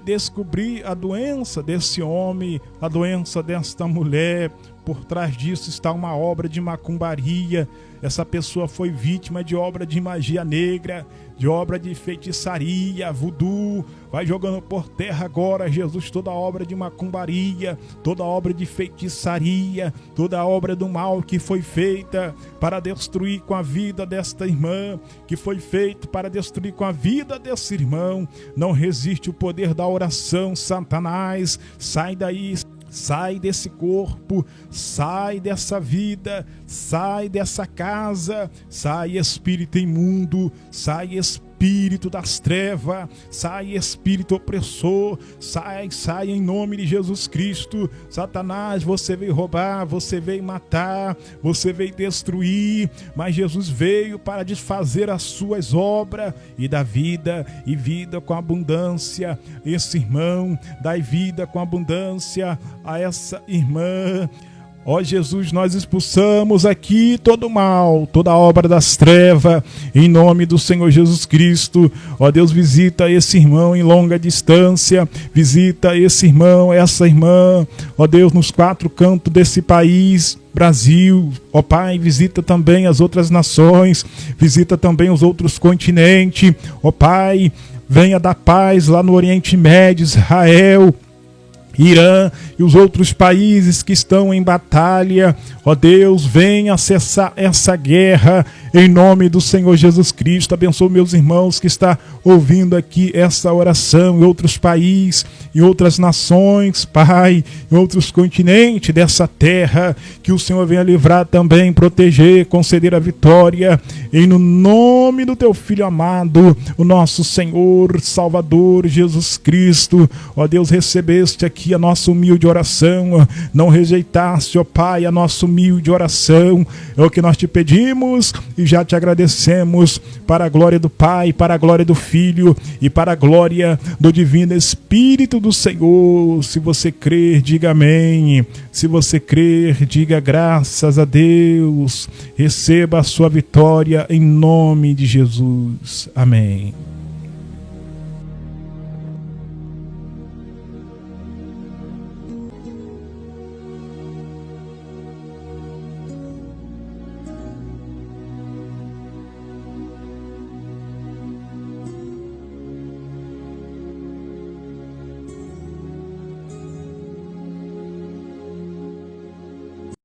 descobrir a doença desse homem, a doença desta mulher. Por trás disso está uma obra de macumbaria. Essa pessoa foi vítima de obra de magia negra, de obra de feitiçaria, voodoo. Vai jogando por terra agora, Jesus, toda obra de macumbaria, toda obra de feitiçaria, toda obra do mal que foi feita para destruir com a vida desta irmã, que foi feito para destruir com a vida desse irmão. Não resiste o poder da oração, Satanás. Sai daí. Sai desse corpo, sai dessa vida, sai dessa casa, sai espírito imundo, sai espírito das trevas, sai espírito opressor, sai em nome de Jesus Cristo. Satanás, você veio roubar, você veio matar, você veio destruir, mas Jesus veio para desfazer as suas obras e dar vida, e vida com abundância. Esse irmão, dai vida com abundância a essa irmã. Ó Jesus, nós expulsamos aqui todo mal, toda obra das trevas, em nome do Senhor Jesus Cristo. Ó Deus, visita esse irmão em longa distância, visita esse irmão, essa irmã, ó Deus, nos 4 cantos desse país, Brasil. Ó Pai, visita também as outras nações, visita também os outros continentes. Ó Pai, venha dar paz lá no Oriente Médio, Israel, Irã e os outros países que estão em batalha. Ó Deus, venha cessar essa guerra em nome do Senhor Jesus Cristo. Abençoe meus irmãos que estão ouvindo aqui essa oração em outros países, em outras nações, Pai, em outros continentes dessa terra. Que o Senhor venha livrar também, proteger, conceder a vitória, em nome do teu Filho amado, o nosso Senhor, Salvador, Jesus Cristo. Ó Deus, recebeste aqui a nossa humilde oração, não rejeitaste, ó Pai, a nossa humilde oração. É o que nós te pedimos e já te agradecemos, para a glória do Pai, para a glória do Filho e para a glória do Divino Espírito do Senhor. Se você crer, diga amém. Se você crer, diga graças a Deus. Receba a sua vitória em nome de Jesus. Amém.